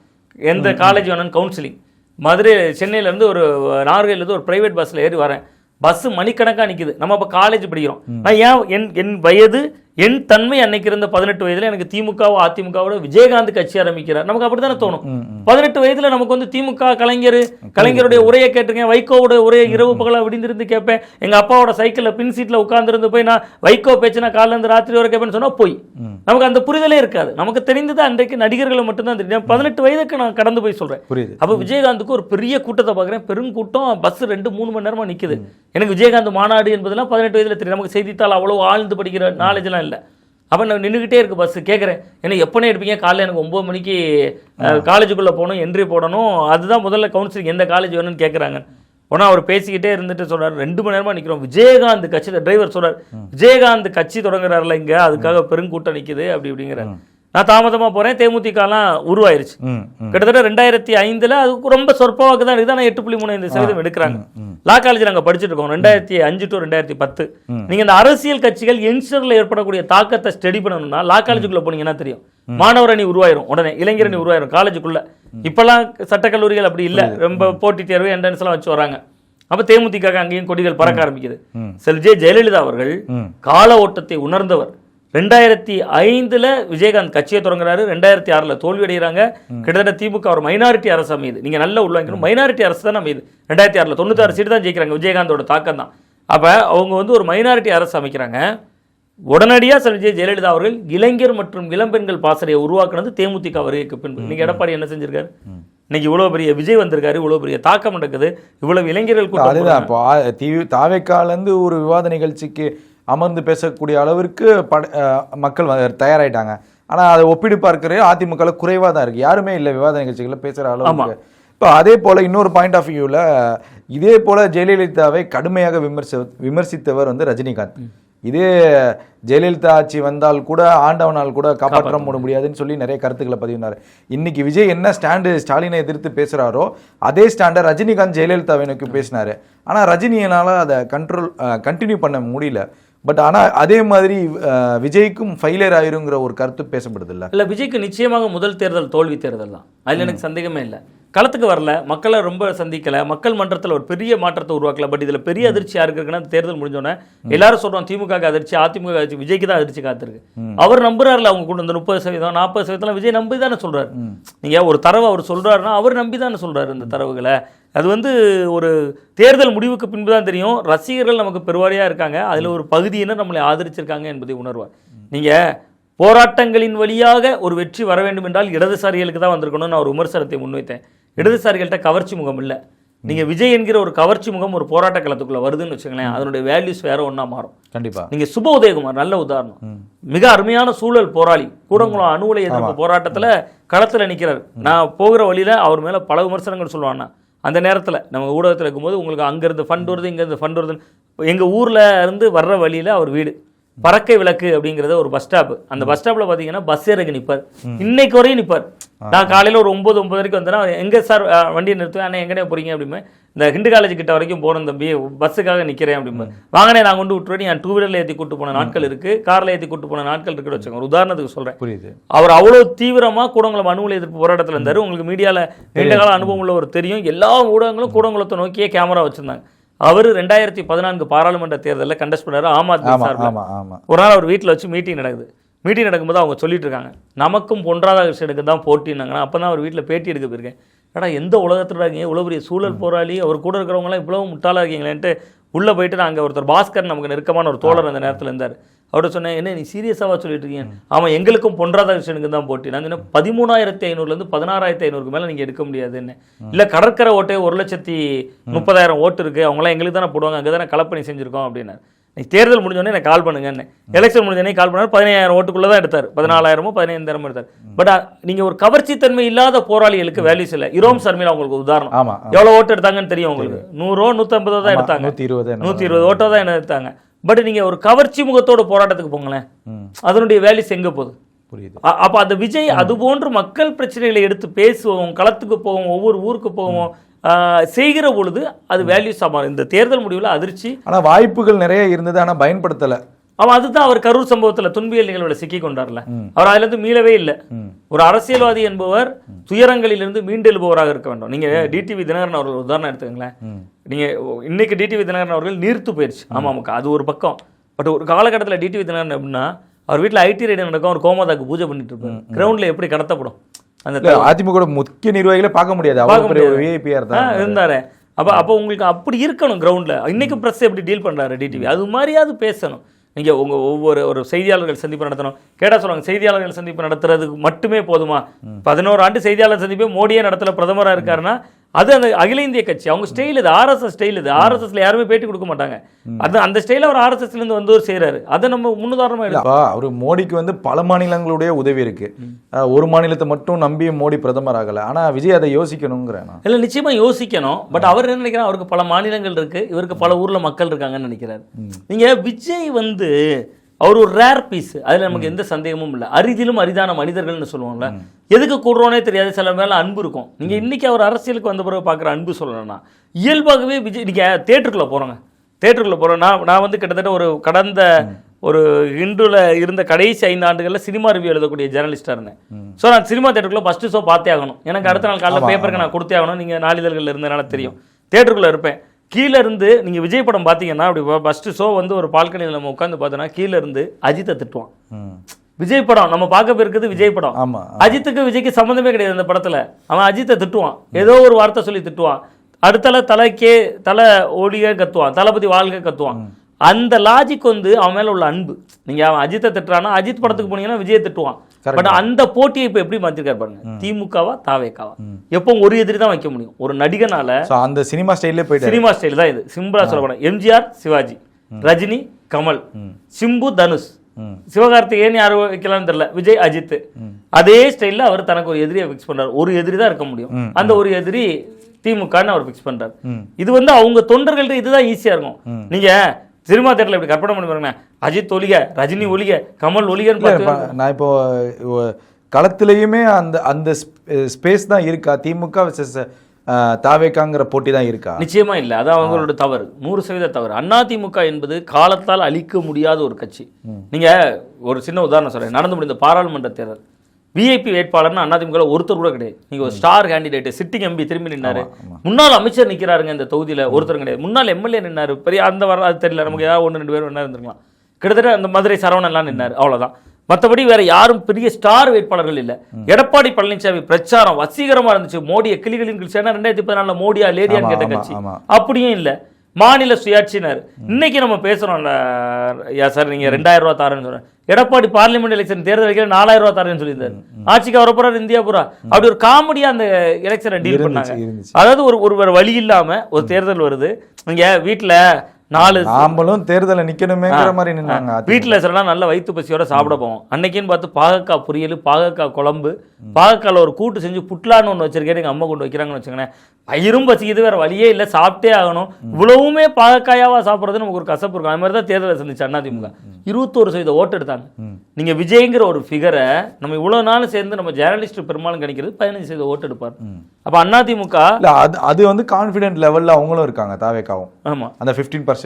எந்த காலேஜ் வேணும்னு கவுன்சிலிங். மதுரை சென்னையிலேருந்து ஒரு நார்வேலேருந்து ஒரு பிரைவேட் பஸ்ஸில் ஏறி வரேன். பஸ் மணிக்கணக்காக நிற்குது. நம்ம இப்போ காலேஜ் படிக்கிறோம். நான் ஏன் என் வயது என் தன்மை அன்னைக்கு இருந்த 18 வயதுல எனக்கு திமுகவோ அதிமுகவோட விஜயகாந்த் கட்சி ஆரம்பிக்கிறார். நமக்கு அப்படித்தானே தோணும். 18 வயதுல நமக்கு வந்து திமுக கலைஞருடைய உரையை கேட்டிருக்கேன், வைகோவோட உரையை இரவு பகலாக விடிந்திருந்து கேட்பேன். எங்க அப்பாவோட சைக்கிளில் பின் சீட்ல உட்கார்ந்துருந்து போய் நான் வைகோ பேச்சுனா காலைல இருந்து ராத்திரி வரை கேட்பேன்னு சொன்னா போய் நமக்கு அந்த புரிதலே இருக்காது. நமக்கு தெரிந்தது அன்றைக்கு நடிகர்களை மட்டும்தான் தெரியும். 18 வயதுக்கு நான் கடந்து போய் சொல்றேன். அப்ப விஜயகாந்துக்கு ஒரு பெரிய கூட்டத்தை பார்க்குறேன். பெருங்கூட்டம், பஸ் 2-3 மணி நேரமா நிக்குது. எனக்கு விஜயகாந்த் மாநாடு என்பதெல்லாம் 18 வயதுல தெரியும். நமக்கு செய்தித்தாள் அவ்வளவு ஆழ்ந்து படிக்கிற நாலேஜ் எல்லாம் இல்லை. அப்போ நான் நின்றுக்கிட்டே இருக்கு பஸ். கேட்குறேன், என்ன எப்போனே எடுப்பீங்க? காலையில் எனக்கு 9 மணிக்கு காலேஜுக்குள்ளே போகணும், என்ட்ரி போடணும். அதுதான் முதல்ல கவுன்சிலிங், எந்த காலேஜ் வேணும்னு கேட்குறாங்க. உடனே அவர் பேசிக்கிட்டே இருந்துட்டு சொல்கிறார், 2 மணி நேரமாக நிற்கிறோம். விஜயகாந்த் கட்சி, டிரைவர் சொல்கிறார், விஜயகாந்த் கட்சி தொடங்குறாருல இங்கே, அதுக்காக பெருங்கூட்டம் நிற்குது அப்படி அப்படிங்கிறார். நான் தாமதமாக போகிறேன். தேமுதிகலாம் உருவாயிருச்சு. கிட்டத்தட்ட 2005 அது ரொம்ப சொற்பவாக்கு தான் இருக்குது. ஆனால் 8.35% எடுக்கிறாங்க. லா காலேஜில் நாங்கள் படிச்சுட்டு இருக்கோம் 2005 to 2010. நீங்கள் இந்த அரசியல் கட்சிகள் யங்ஸ்டரில் ஏற்படக்கூடிய தாக்கத்தை ஸ்டடி பண்ணணும்னா லா காலேஜுக்குள்ளே போனீங்கன்னா தெரியும். மாணவர் அணி உருவாயிரும், உடனே இளைஞர் அணி உருவாயிரும் காலேஜுக்குள்ள. இப்பெல்லாம் சட்டக்கல்லூரிகள் அப்படி இல்லை, ரொம்ப போட்டித் தேர்வு என்ட்ரன்ஸ் எல்லாம் வச்சு வராங்க. அப்ப தேமுதிக அங்கேயும் கொடிகள் பறக்க ஆரம்பிக்குது. ஜெயலலிதா அவர்கள் கால ஓட்டத்தை உணர்ந்தவர். 2005 விஜயகாந்த் கட்சியை தொடங்குறாரு. 2006 தோல்வி அடைகிறாங்க. கிட்டத்தட்ட திமுக ஒரு மைனாரிட்டி அரசு அமையுது. நீங்க நல்ல உள்வாங்கணும், மைனாரிட்டி அரசு தான் அமையுது. 2006 96 சீட்டு தான் ஜெயிக்கிறாங்க. விஜயகாந்தோட தாக்கம் தான். அப்ப அவங்க வந்து ஒரு மைனாரிட்டி அரசு அமைக்கிறாங்க. உடனடியாக ஜெயலலிதா அவர்கள் இளைஞர் மற்றும் இளம்பெண்கள் பாசறையை உருவாக்குனது தேமுதிக வருகைக்கு பின்பு. இன்னைக்கு எடப்பாடி என்ன செஞ்சிருக்காரு? இன்னைக்கு இவ்வளவு பெரிய விஜய் வந்திருக்காரு, இவ்வளவு பெரிய தாக்கம் நடக்குது, இவ்வளவு இளைஞர்கள். அதுதான் இப்போ தாவேக்காலேருந்து ஒரு விவாத நிகழ்ச்சிக்கு அமர்ந்து பேசக்கூடிய அளவிற்கு மக்கள் தயாராயிட்டாங்க. ஆனால் அதை ஒப்பிடு பார்க்கிற அதிமுக குறைவாக தான் இருக்குது. யாருமே இல்லை விவாத நிகழ்ச்சிகளில் பேசுகிற அளவுக்கு. இப்போ அதே போல் இன்னொரு பாயிண்ட் ஆஃப் வியூவில் இதே போல் ஜெயலலிதாவை கடுமையாக விமர்சித்தவர் வந்து ரஜினிகாந்த். இதே ஜெயலலிதா ஆட்சி வந்தால் கூட ஆண்டவனால் கூட காப்பாற்ற முடியாதுன்னு சொல்லி நிறைய கருத்துக்களை பதிவினார். இன்னைக்கு விஜய் என்ன ஸ்டாண்டு ஸ்டாலினை எதிர்த்து பேசுகிறாரோ அதே ஸ்டாண்டை ரஜினிகாந்த் ஜெயலலிதாவை நோக்கி பேசினார். ஆனால் ரஜினியினால் அதை கண்டினியூ பண்ண முடியல. பட் ஆனால் அதே மாதிரி விஜய்க்கும் ஃபெயிலியர் ஆயிருங்கிற ஒரு கருத்து பேசப்படுது இல்லை? விஜய்க்கு நிச்சயமாக முதல் தேர்தல் தோல்வி தேர்தல் தான், அதில் எனக்கு சந்தேகமே இல்லை. களத்துக்கு வரல, மக்களை ரொம்ப சந்திக்கல, மக்கள் மன்றத்தில் ஒரு பெரிய மாற்றத்தை உருவாக்கல. பட் இதில் பெரிய அதிர்ச்சி யாருக்கு இருக்குன்னா, தேர்தல் முடிஞ்சோன்னே எல்லாரும் சொல்கிறோம் திமுக அதிர்ச்சி, அதிமுக அதிர்ச்சி, விஜய்க்கு தான் அதிர்ச்சி காத்திருக்கு. அவர் நம்புறாருல, அவங்க கூட இந்த 30%, 40% விஜய் நம்பி தானே சொல்றாரு. நீங்க ஒரு தரவை அவர் சொல்றாருன்னா அவர் நம்பி தானே சொல்றாரு இந்த தரவுகளை. அது வந்து ஒரு தேர்தல் முடிவுக்கு பின்பு தான் தெரியும். ரசிகர்கள் நமக்கு பெருவாரியா இருக்காங்க, அதுல ஒரு பகுதியினர் நம்மளை ஆதரிச்சிருக்காங்க என்பதை உணர்வார். நீங்க போராட்டங்களின் வழியாக ஒரு வெற்றி வர வேண்டும் என்றால் இடதுசாரிகளுக்கு தான் வந்திருக்கணும்னு நான் ஒரு விமர்சனத்தை முன்வைத்தேன். இடதுசாரிகள்கிட்ட கவர்ச்சி முகம் இல்லை. நீங்க விஜய் என்கிற ஒரு கவர்ச்சி முகம் ஒரு போராட்ட களத்துக்குள்ள வருதுன்னு வச்சுங்களேன், அதனுடைய வேல்யூஸ் வேற ஒன்றா மாறும். கண்டிப்பா. நீங்க சுப உதயகுமார் நல்ல உதாரணம். மிக அருமையான சூழல் போராளி, கூடங்குளம் அணு உலை எதிர்ப்பு போராட்டத்துல களத்துல நிற்கிறார். நான் போகிற வழியில அவர் மேல பல விமர்சனங்கள் சொல்லுவான்னா, அந்த நேரத்தில் நம்ம ஊடகத்தில் இருக்கும்போது உங்களுக்கு அங்கேருந்து ஃபண்ட் வருது, இங்கேருந்து ஃபண்ட் வருது. எங்கள் ஊரில் இருந்து வர்ற வழியில் அவர் வீடு பறக்கை விளக்கு அப்படிங்கிறத ஒரு பஸ் ஸ்டாப். அந்த பஸ் ஸ்டாப்பில் பார்த்தீங்கன்னா பஸ் இறங்கி நிற்பார், இன்னைக்கு வரையும் நிற்பார். நான் காலையில் ஒரு 9 வரைக்கும் வந்தேன்னா, எங்கே சார் வண்டியை நிறுத்துவேன், அண்ணா எங்கனே போகிறீங்க அப்படிமே, இந்த ஹிண்டு காலேஜ் கிட்ட வரைக்கும் போகிறேன் தம்பி, பஸ்ஸுக்காக நிற்கிறேன் அப்படிமே. வாங்கினே நான் கொண்டு விட்டுருவேன், நான் 2 வீலரில் ஏற்றி கூட்டு போன நாட்கள் இருக்குது, காரில் ஏற்றி கூட்டு போன நாட்கள் இருக்குன்னு வச்சுக்கோங்க. ஒரு உதாரணத்துக்கு சொல்கிறேன். புரியுது. அவர் அவ்வளோ தீவிரமாக கூடங்குளம் அணு உலை எதிர்ப்பு போராட்டத்தில் இருந்தார். உங்களுக்கு மீடியாவில் நீண்ட கால அனுபவம் உள்ளவர் தெரியும். எல்லா ஊடகங்களும் கூடங்குளத்தை நோக்கியே கேமரா வச்சுருந்தாங்க. அவர் 2014 பாராளுமன்ற தேர்தலில் கண்டஸ்ட் பண்ணாரு ஆம் ஆத்மி சார்பில். ஆமா. ஒரு நாள் அவர் வீட்டில் வச்சு மீட்டிங் நடக்கும்போது அவங்க சொல்லிட்டு இருக்காங்க, நமக்கும் பொன் ராதாகிருஷ்ணனுக்கு தான் போட்டினாங்கன்னா. அப்போ தான் அவர் வீட்டில் பேட்டி எடுக்க போயிருக்கேன். ஏடா எந்த உலகத்தில் இருக்கீங்க, இவ்வளோ பெரிய சூழல் போராளி, அவர் கூட இருக்கிறவங்களாம் இவ்வளோ முட்டாளாக இருக்கீங்களேன்ட்டு உள்ளே போயிட்டு நான் அங்கே ஒருத்தர் பாஸ்கர் நமக்கு நெருக்கமான ஒரு தோழர் அந்த நேரத்தில் இருந்தார். அவர்கிட்ட சொன்னேன், என்ன நீ சீரியஸாக சொல்லிட்டு இருக்கீங்க? ஆமாம், எங்களுக்கும் பொன் ராதாகிருஷ்ணனுக்கு தான் போட்டி. நான் சொன்னேன் 13,500 16,500 மேலே நீங்கள் எடுக்க முடியாதுன்னு. இல்லை கடற்கரை ஓட்டே 1,30,000 ஓட்டு இருக்குது, அவங்களாம் எங்களுக்கு தானே போடுவாங்க, அங்கே தானே கலப்பணி செஞ்சுருக்கோம் அப்படின்னு. தேர்தல் முடிஞ்சோடனே எனக்கு கால் பண்ணுங்கன்னு. எலெக்ஷன் முடிஞ்சோடனே கால் பண்ணார். 15,000 ஓட்டுக்குள்ளே தான் எடுத்தார். 14,000 15,000 எடுத்தார். பட் நீங்கள் ஒரு கவர்ச்சி தன்மை இல்லாத போராளிகளுக்கு வேல்யூஸ் இல்லை. இரோம் சர்மிளா உங்களுக்கு உதாரணம். எவ்வளோ ஓட்டு எடுத்தாங்கன்னு தெரியும் உங்களுக்கு. 100 150 தான் எடுத்தாங்க, 120 ஓட்டோ தான் எடுத்தாங்க. பட் நீங்கள் ஒரு கவர்ச்சி முகத்தோட போராட்டத்துக்கு போங்களேன், அதனுடைய வேல்யூஸ் எங்கே போகுது? அப்போ அந்த விஜய் அது போன்று மக்கள் பிரச்சனைகளை எடுத்து பேசுவோம், களத்துக்கு போவோம், ஒவ்வொரு ஊருக்கு போவோம், செய்கிற பொழுது அது வேல்யூஸ் ஆகும். இந்த தேர்தல் முடிவில் அதிர்ச்சி. ஆனால் வாய்ப்புகள் நிறைய இருந்தது, ஆனால் பயன்படுத்தலை. அவன் அதுதான் அவர் கரூர் சம்பவத்தில் துன்பியல் நிகழ்வுல சிக்கி கொண்டார்ல, அவர் அதுலேருந்து மீளவே இல்லை. ஒரு அரசியல்வாதி என்பவர் துயரங்களிலிருந்து மீண்டெழுபவராக இருக்க வேண்டும். நீங்க டிடிவி தினகரன் அவர்கள் உதாரணம் எடுத்துக்கங்களேன். நீங்க இன்னைக்கு டிடிவி தினகரன் அவர்கள் நீர்த்து போயிடுச்சு. ஆமாம், அது ஒரு பக்கம். பட் ஒரு காலகட்டத்தில் டிடிவி தினகரன் எப்படின்னா, அவர் வீட்டில் ஐடி ரைடு நடக்கும், அவர் கோமாதாக்கு பூஜை பண்ணிட்டு இருப்பாரு. கிரவுண்ட்ல எப்படி கடத்தப்படும் அந்த அதிமுக முக்கிய நிர்வாகிகளை பார்க்க முடியாது இருந்தாரு. அப்போ உங்களுக்கு அப்படி இருக்கணும் கிரவுண்ட்ல. இன்னைக்கு பிரஸ் எப்படி டீல் பண்றாரு டிடிவி, அது மாதிரியாவது பேசணும். நீங்கள் ஒவ்வொரு ஒரு செய்தியாளர்கள் சந்திப்பு நடத்தணும். கேட்டால் சொல்லுவாங்க, செய்தியாளர்கள் சந்திப்பு நடத்துறதுக்கு மட்டுமே போதுமா? 11 ஆண்டு செய்தியாளர் சந்திப்பே மோடியே நடத்தல, பிரதமராக இருக்காருன்னா அது அந்த அகில இந்திய கட்சி, அவங்க ஸ்டைல் இது, ஆர்எஸ்எஸ் ஸ்டைல் இது. ஆர்எஸ்எஸ்ல யாருமே பேட்டி கொடுக்க மாட்டாங்க. அது அந்த ஸ்டைல அவர் ஆர்எஸ்எஸ்லேருந்து வந்து ஒரு செய்கிறாரு. அதை நம்ம முன்னுதாரணமாக எடுக்கலாம். அவர் மோடிக்கு வந்து பல மாநிலங்களுடைய உதவி இருக்கு. ஒரு மாநிலத்தை மட்டும் நம்பி மோடி பிரதமர் ஆகலை. ஆனால் விஜய் அதை யோசிக்கணுங்கிறேன். இல்லை, நிச்சயமாக யோசிக்கணும். பட் அவர் என்ன நினைக்கிறார், அவருக்கு பல மாநிலங்கள் இருக்கு, இவருக்கு பல ஊரில் மக்கள் இருக்காங்கன்னு நினைக்கிறார். நீங்கள் விஜய் வந்து அவர் ஒரு ரேர் பீஸ், அதில் நமக்கு எந்த சந்தேகமும் இல்லை. அரிதிலும் அரிதான மனிதர்கள்னு சொல்லுவாங்கல்ல, எதுக்கு கூடுறோனே தெரியாது, சில மேலே அன்பு இருக்கும். நீங்கள் இன்றைக்கி அவர் அரசியலுக்கு வந்த பிறகு பார்க்குற அன்பு சொல்லணும்னா, இயல்பாகவே விஜய் நீங்கள் தேட்டருக்குள்ளே போகிறோம். நான் வந்து கிட்டத்தட்ட கடந்த ஒரு இந்துல இருந்த கடைசி 5 ஆண்டுகளில் சினிமா ரிவ்யூ எழுதக்கூடிய ஜேர்னலிஸ்டாக இருந்தேன். ஸோ நான் சினிமா தேட்டருக்குள்ளே ஃபஸ்ட்டு ஷோ பார்த்தே ஆகணும். எனக்கு அடுத்த நாள் காலையில் பேப்பருக்கு நான் கொடுத்தே ஆகணும். நீங்கள் நாளிதழ்களில் இருந்தனால தெரியும், தேட்டருக்குள்ளே இருப்பேன். கீழே இருந்து நீங்கள் விஜய் படம் பார்த்தீங்கன்னா, அப்படி ஃபஸ்ட்டு ஷோ வந்து ஒரு பால்கனியில் நம்ம உட்காந்து பார்த்தோன்னா, கீழே இருந்து அஜித்தை திட்டுவான். விஜய் படம் நம்ம பார்க்க போயிருக்குது விஜய் படம். அஜித்துக்கு விஜய்க்கு சம்மந்தமே கிடையாது. அந்த படத்தில் அவன் அஜித்தை திட்டுவான், ஏதோ ஒரு வார்த்தை சொல்லி திட்டுவான். அடுத்தல தலை ஒளிய கத்துவான், தளபதி வாழ்க கத்துவான். அந்த லாஜிக் வந்து அவன் மேலே உள்ள அன்பு. நீங்கள் அவன் அஜித்தை திட்டுறான்னா, அஜித் படத்துக்கு போனீங்கன்னா விஜயை திட்டுவான். பட் அந்த போட்டியை இப்போ எப்படி மாற்றிருக்காரு பாருங்க. திமுகவா தாவேக்காவா, எப்போ ஒரு எதிரி தான் வைக்க முடியும் ஒரு நடிகனால. அந்த சினிமா ஸ்டைலே போயிட்டு, சினிமா ஸ்டைல் தான் இது. சிம்பிளா சொல்ல போனா எம்ஜிஆர் சிவாஜி, ரஜினி கமல், சிம்பு தனுஷ், சிவகார்த்திகேயன் யார் வைக்கலாம்னு தெரியல, விஜய் அஜித். அதே ஸ்டைலில் அவர் தனக்கு ஒரு எதிரியை ஃபிக்ஸ் பண்றாரு. ஒரு எதிரி தான் இருக்க முடியும், அந்த ஒரு எதிரி திமுகன்னு அவர் ஃபிக்ஸ் பண்றாரு. இது வந்து அவங்க தொண்டர்கள்ட்ட இதுதான் ஈஸியா இருக்கும். நீங்க சினிமா தேட்டரில் இப்படி கற்பனை பண்ணி பாருங்க, அஜித் ஒலிக, ரஜினி ஒலிக, கமல் ஒலிகன்னு. நான் இப்போ களத்திலையுமே அந்த ஸ்பேஸ் தான் இருக்கா? திமுக தாவேக்காங்கிற போட்டி தான் இருக்கா? நிச்சயமா இல்லை, அது அவங்களோட தவறு, 100% தவறு. அதிமுக என்பது காலத்தால் அழிக்க முடியாத ஒரு கட்சி. நீங்க ஒரு சின்ன உதாரணம் சொல்றேன். நடந்து முடிந்த பாராளுமன்ற தேர்தல் விஐபி வேட்பாளர்னு அதிமுக ஒருத்தர் கூட கிடையாது. நீங்க ஒரு ஸ்டார் கேண்டிடேட் சிட்டிங் எம்பி திரும்பி நின்னாரு, முன்னாள் அமைச்சர் நிக்கிறாருங்க இந்த தொகுதியில, ஒருத்தர் கிடையாது. முன்னாள் எம்எல்ஏ நின்னாரு, பெரிய அந்த வர அது தெரியல நமக்கு, ஏதாவது 1-2 பேர் வேணா இருந்திருக்கலாம். கிட்டத்தட்ட அந்த மதுரை சரவணன் எல்லாம் நின்னாரு, அவ்வளவுதான். மற்றபடி வேற யாரும் பெரிய ஸ்டார் வேட்பாளர்கள் இல்லை. எடப்பாடி பழனிசாமி பிரச்சாரம் வசீகரமா இருந்துச்சு. மோடியை கிளிகளின் கிழிச்சா 2014 மோடியா லேடியான்னு கேட்ட கட்சி. அப்படியும் இல்லை, மாநில சுயாட்சியினர். இன்னைக்கு நம்ம பேசுறோம்ல சார், நீங்க 2000 ரூபா தாரன்னு சொல்றேன். எடப்பாடி பார்லிமெண்ட் எலெக்ஷன் தேர்தல் வைக்கிற 4000 ரூபா தாரன்னு சொல்லியிருந்தாரு. ஆட்சிக்கு வரப்போறாரு இந்தியா பூரா. அப்படி ஒரு காமெடியா அந்த எலெக்ஷனை டீல் பண்ணாங்க. அதாவது ஒரு வழி இல்லாம ஒரு தேர்தல் வருது, நீங்க வீட்டுல 4 நாமளும் தேர்தலை நிக்கணுமேங்கிற மாதிரி நின்னாங்க. வீட்டுல சொல்லலாம் நல்ல வயிற்று பசியோட சாப்பிட போவோம். அன்னைக்குன்னு பார்த்து பாகக்காய் பொரியல், பாகக்காய் குழம்பு, பாகக்காயில் ஒரு கூட்டு செஞ்சு புட்லான்னு ஒன்று வச்சிருக்கேன், எங்கள் அம்மா கொண்டு வைக்கிறாங்கன்னு வச்சுக்கோங்களேன். வயிறும் பசிக்குது, வேற வழியே இல்லை, சாப்பிட்டே ஆகணும். இவ்வளவுமே பாகக்காயாவா சாப்பிட்றது நமக்கு ஒரு கசப்பு இருக்கும். அது மாதிரி தான் தேர்தலை சந்திச்சு அதிமுக 21% ஓட்டு எடுத்தாங்க. நீங்க விஜய்ங்கிற ஒரு ஃபிகரை நம்ம இவ்வளவு நாள் சேர்ந்து நம்ம ஜேர்னலிஸ்ட் பெரும்பாலும் கணிக்கிறது 15% ஓட்டு எடுப்பார். அப்ப அதிமுக அது வந்து கான்ஃபிடென்ட் லெவல்ல அவங்களும் இருக்காங்க, தாவேக்காவும். ஆமா, அந்த 15%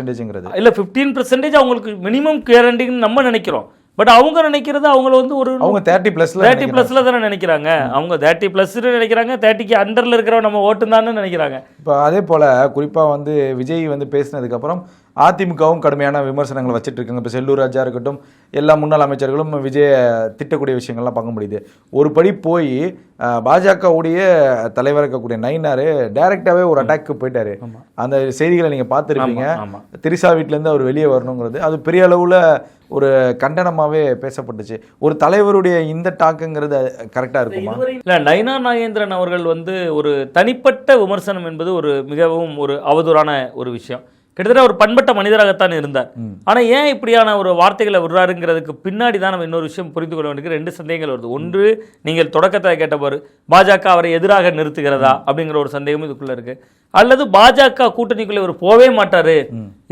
இல்ல 15% அவங்களுக்கு மினிமம் கேரண்டின்னு நம்ம நினைக்கிறோம். பட் அவங்க நினைக்கிறது அவங்கள வந்து ஒரு அவங்க 30+ல 30+ல தானே நினைக்கிறாங்க. அவங்க 30+ன்னு நினைக்கிறாங்க, 30க்கு அண்டர்ல இருக்கிறவங்க நம்ம ஓட்டுந்தான்னு நினைக்கிறாங்க. இப்போ அதே போல் குறிப்பாக வந்து விஜய் வந்து பேசினதுக்கப்புறம் அதிமுகவும் கடுமையான விமர்சனங்களை வச்சுட்டு இருக்காங்க. இப்போ செல்லூர் ராஜா இருக்கட்டும், எல்லா முன்னாள் அமைச்சர்களும் விஜயை திட்டக்கூடிய விஷயங்கள்லாம் பார்க்க முடியுது. ஒரு படி போய் பாஜகவுடைய தலைவராக இருக்கக்கூடிய நயினார் டைரெக்டாகவே ஒரு அட்டாக்கு போயிட்டாரு. அந்த செய்திகளை நீங்கள் பார்த்துருப்பீங்க. திரிசா வீட்டிலேருந்து அவர் வெளியே வரணுங்கிறது அது பெரிய அளவில் ஒரு கண்டனமாகவே பேசப்பட்டுச்சு. ஒரு தலைவருடைய இந்த டாக்குங்கிறது கரெக்டாக இருக்குமா? இல்லை, நயினா நாகேந்திரன் அவர்கள் வந்து ஒரு தனிப்பட்ட விமர்சனம் என்பது ஒரு மிகவும் ஒரு அவதூறான ஒரு விஷயம். கிட்டத்தட்ட ஒரு பண்பட்ட மனிதராகத்தான் இருந்தார். ஆனால் ஏன் இப்படியான ஒரு வார்த்தைகளை விடுறாருங்கிறதுக்கு பின்னாடி தான் நம்ம இன்னொரு விஷயம் புரிந்து கொள்ள வேண்டிய 2 சந்தேகங்கள் வருது. ஒன்று, நீங்கள் தொடக்கத்தில் கேட்டபாரு பாஜக அவரை எதிராக நிறுத்துகிறதா அப்படிங்கிற ஒரு சந்தேகமும் இதுக்குள்ள இருக்கு. அல்லது பாஜக கூட்டணிக்குள்ள இவர் போவே மாட்டாரு,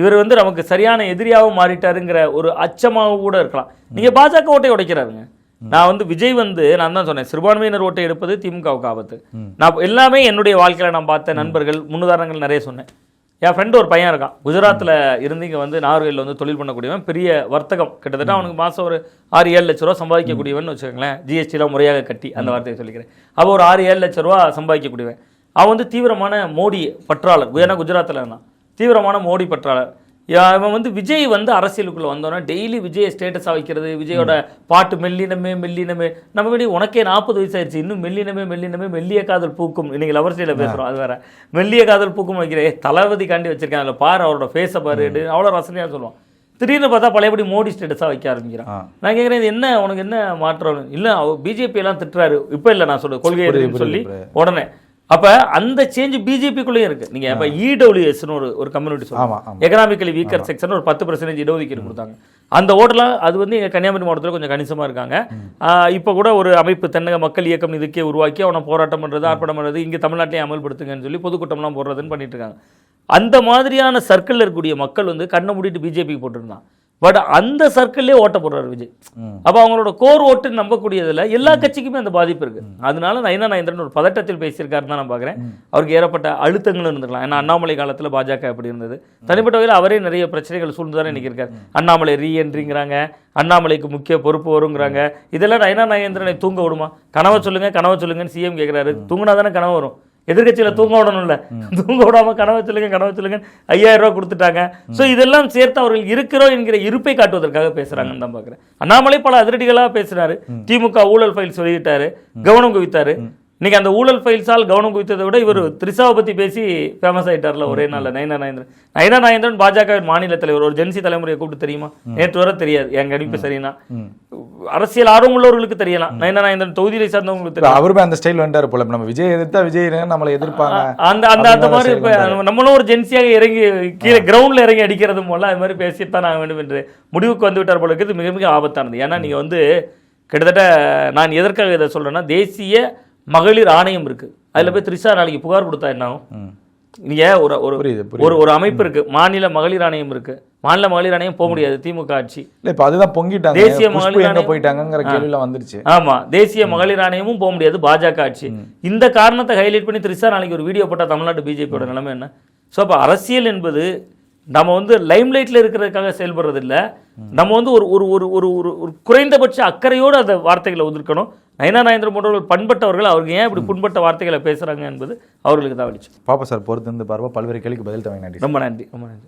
இவர் வந்து நமக்கு சரியான எதிரியாகவும் மாறிட்டாருங்கிற ஒரு அச்சமாக கூட இருக்கலாம். நீங்க பாஜக ஓட்டை உடைக்கிறாருங்க. நான் வந்து விஜய் வந்து நான் தான் சொன்னேன், சிறுபான்மையினர் ஓட்டை எடுப்பது திமுகவுக்கு ஆபத்து. நான் எல்லாமே என்னுடைய வாழ்க்கையில் நான் பார்த்த நண்பர்கள் முன்னுதாரணங்கள் நிறைய சொன்னேன். என் ஃப்ரெண்டு ஒரு பையன் இருக்கான், குஜராத்தில் இருந்து இங்கே வந்து நாகர்கோயிலில் வந்து தொழில் பண்ணக்கூடியவன், பெரிய வர்த்தகம், கிட்டத்தட்ட அவனுக்கு மாதம் ஒரு 6-7 லட்ச ரூபா சம்பாதிக்கக்கூடியவன் வச்சுக்கோங்களேன். ஜிஎஸ்டிலாம் முறையாக கட்டி அந்த வார்த்தையை சொல்லிக்கிறேன். அப்போ ஒரு 6-7 லட்ச ரூபா சம்பாதிக்கக்கூடியவன். அவன் வந்து தீவிரமான மோடி பற்றாளர். ஏன்னா குஜராத்தில் இருந்தான், தீவிரமான மோடி பற்றாளர். அவன் வந்து விஜய் வந்து அரசியலுக்குள்ளே வந்தோன்னா டெய்லி விஜயை ஸ்டேட்டஸாக வைக்கிறது, விஜயோட பாட்டு மெல்லினமே மெல்லினமே. நம்ம வேண்டி உனக்கே 40 வயசாயிருச்சு, இன்னும் மெல்லினமே மெல்லினமே மெல்லிய காதல் பூக்கும். இன்னைக்கு லவர்ஸில் பேசுகிறோம், அது வேற. மெல்லிய காதல் பூக்கும் வைக்கிறேன், தளபதி காண்டி வச்சிருக்கேன், அதில் பாரு அவரோட ஃபேஸை பாரு, அவ்வளோ ரசனையாக சொல்லுவான். திடீர்னு பார்த்தா பழையபடி மோடி ஸ்டேட்டஸாக வைக்க ஆரம்பிக்கிறான். நான் கேட்குறேன், இது என்ன உனக்கு என்ன மாற்றம்? இல்லை, பிஜேபி எல்லாம் திட்டுறாரு. இப்போ இல்லை, நான் சொல்கிறேன் கொள்கை சொல்லி உடனே. அப்போ அந்த சேஞ்ச் பிஜேபிக்குள்ளேயும் இருக்கு. நீங்கள் இப்போ இடபிள்யூஎஸ்னு ஒரு கம்யூனிட்டி சொல்லுவாங்க, எக்கனாமிக்கலி வீக்கர் செக்ஷன், ஒரு 10% இடஒதுக்கீடு கொடுத்தாங்க. அந்த ஓட்டெலாம் அது வந்து எங்கள் கன்னியாகுமரி மாவட்டத்தில் கொஞ்சம் கணிசமாக இருக்காங்க. இப்போ கூட ஒரு அமைப்பு தென்னக மக்கள் இயக்கம் இதுக்கே உருவாக்கி அவனை போராட்டம் பண்ணுறது, ஆர்ப்பாட்டம் பண்ணுறது, இங்கே தமிழ்நாட்டிலே அமல்படுத்துங்கன்னு சொல்லி பொதுக்கூட்டம்லாம் போடுறதுன்னு பண்ணிட்டு இருக்காங்க. அந்த மாதிரியான சர்க்கிளில் இருக்கக்கூடிய மக்கள் வந்து கண்ணை மூடிட்டு பிஜேபிக்கு போட்டுருந்தான். பட் அந்த சர்க்கிள்லேயே ஓட்ட போடுறாரு விஜய். அப்போ அவங்களோட கோர் ஓட்டு நம்பக்கூடியதில் எல்லா கட்சிக்குமே அந்த பாதிப்பு இருக்கு. அதனால நயினா நாகேந்திரன் ஒரு பதட்டத்தில் பேசியிருக்காருன்னு தான் நான் பார்க்குறேன். அவருக்கு ஏற்பட்ட அழுத்தங்களும் இருந்திருக்கலாம். ஏன்னா அண்ணாமலை காலத்தில் பாஜக எப்படி இருந்தது, தனிப்பட்ட வகையில் அவரே நிறைய பிரச்சனைகள் சூழ்ந்துதானே இன்னைக்கு இருக்காரு. அண்ணாமலை ரீஎன்ட்ரிங்கிறாங்க, அண்ணாமலைக்கு முக்கிய பொறுப்பு வருங்கிறாங்க. இதெல்லாம் நயினா நாகேந்திரனை தூங்க விடுமா? கனவை சொல்லுங்கன்னு சிஎம் கேட்குறாரு. தூங்கினா தானே கனவு வரும். எதிர்கட்சியில் தூங்க விடணும்ல, தூங்க விடாம கனவை சொல்லுங்க 5000 ரூபா கொடுத்துட்டாங்க. ஸோ இதெல்லாம் சேர்த்து அவர்கள் இருக்கிறோம் என்கிற இருப்பை காட்டுவதற்காக பேசுறாங்கன்னு தான் பார்க்குறேன். அண்ணாமலை பல அதிரடிகளாக பேசுறாரு. திமுக ஊழல் ஃபைல் சொல்லிட்டாரு, கவனம் குவித்தாரு. இன்னைக்கு அந்த ஊழல் ஃபைல்ஸால் கவனம் குவித்ததை விட இவர் திரிசாவை பற்றி பேசி ஃபேமஸ் ஆகிட்டார்ல ஒரே நாளில். நயினா நாகேந்திரன் பாஜகவின் மாநில தலைவர். ஒரு ஜென்சி தலைமுறையை கூப்பிட்டு தெரியுமா? நேற்று வர தெரியாது. என் கணிப்பு சரினா அரசியல் ஆர்வம் உள்ளவர்களுக்கு தெரியலாம், நயினா நாகேந்திரன் தொகுதியை சார்ந்தவங்களுக்கு தெரியும். அவருமே அந்த ஸ்டைல் வந்துட்டார் போல. நம்ம விஜய் எதிர்த்தா விஜய் நம்மளை எதிர்ப்பாங்க, அந்த மாதிரி இப்போ நம்மளும் ஒரு ஜென்சியாக இறங்கி கீழே கிரவுண்டில் இறங்கி அடிக்கிறது போல அது மாதிரி பேசிட்டு தான் நாங்கள் வேண்டும் என்று முடிவுக்கு வந்து விட்டார் போல. இது மிக மிக ஆபத்தானது. ஏன்னா நீங்கள் வந்து கிட்டத்தட்ட நான் எதற்காக இதை சொல்கிறேன்னா, தேசிய மகளிர் ஆணையம் இருக்கு, அதுல போய் திரிஷா நாளைக்கு புகார் கொடுத்தா என்ன ஆகும்? நீங்க ஒரு அமைப்பு இருக்கு, மாநில மகளிர் ஆணையம் இருக்கு. மாநில மகளிர் ஆணையம் போக முடியாது, திமுக ஆட்சி. இல்ல இப்ப அதுதான் பொங்கிட்டாங்க, தேசிய மகளிர் ஆணையம் போயிட்டாங்கங்கிற கேள்விலாம் வந்துருச்சு. ஆமா, தேசிய மகளிர் ஆணையமும் போக முடியாது, பாஜக ஆட்சி. இந்த காரணத்தை ஹைலைட் பண்ணி திரிஷா நாளைக்கு ஒரு வீடியோ போட்டா தமிழ்நாட்டு பிஜேபியோட நிலைமை என்ன? ஸோ அப்போ அரசியல் என்பது நம்ம வந்து லைம்லைட்டில் இருக்கிறதுக்காக செயல்படுறது இல்லை. நம்ம வந்து ஒரு ஒரு ஒரு ஒரு குறைந்தபட்ச அக்கறையோடு அந்த வார்த்தைகளை ஒதுக்கணும். நயினா நாகேந்திரன் போன்றவர்கள் பண்பட்டவர்கள், அவருக்கு ஏன் இப்படி புண்பட்ட வார்த்தைகளை பேசுகிறாங்க என்பது அவர்களுக்கு தான் வெளிச்சம். பாப்பா சார் பொறுத்து இருந்து பார்ப்போம். பல்வேறு கேள்விக்கு பதில் தவங்க. நன்றி, ரொம்ப நன்றி, ரொம்ப நன்றி.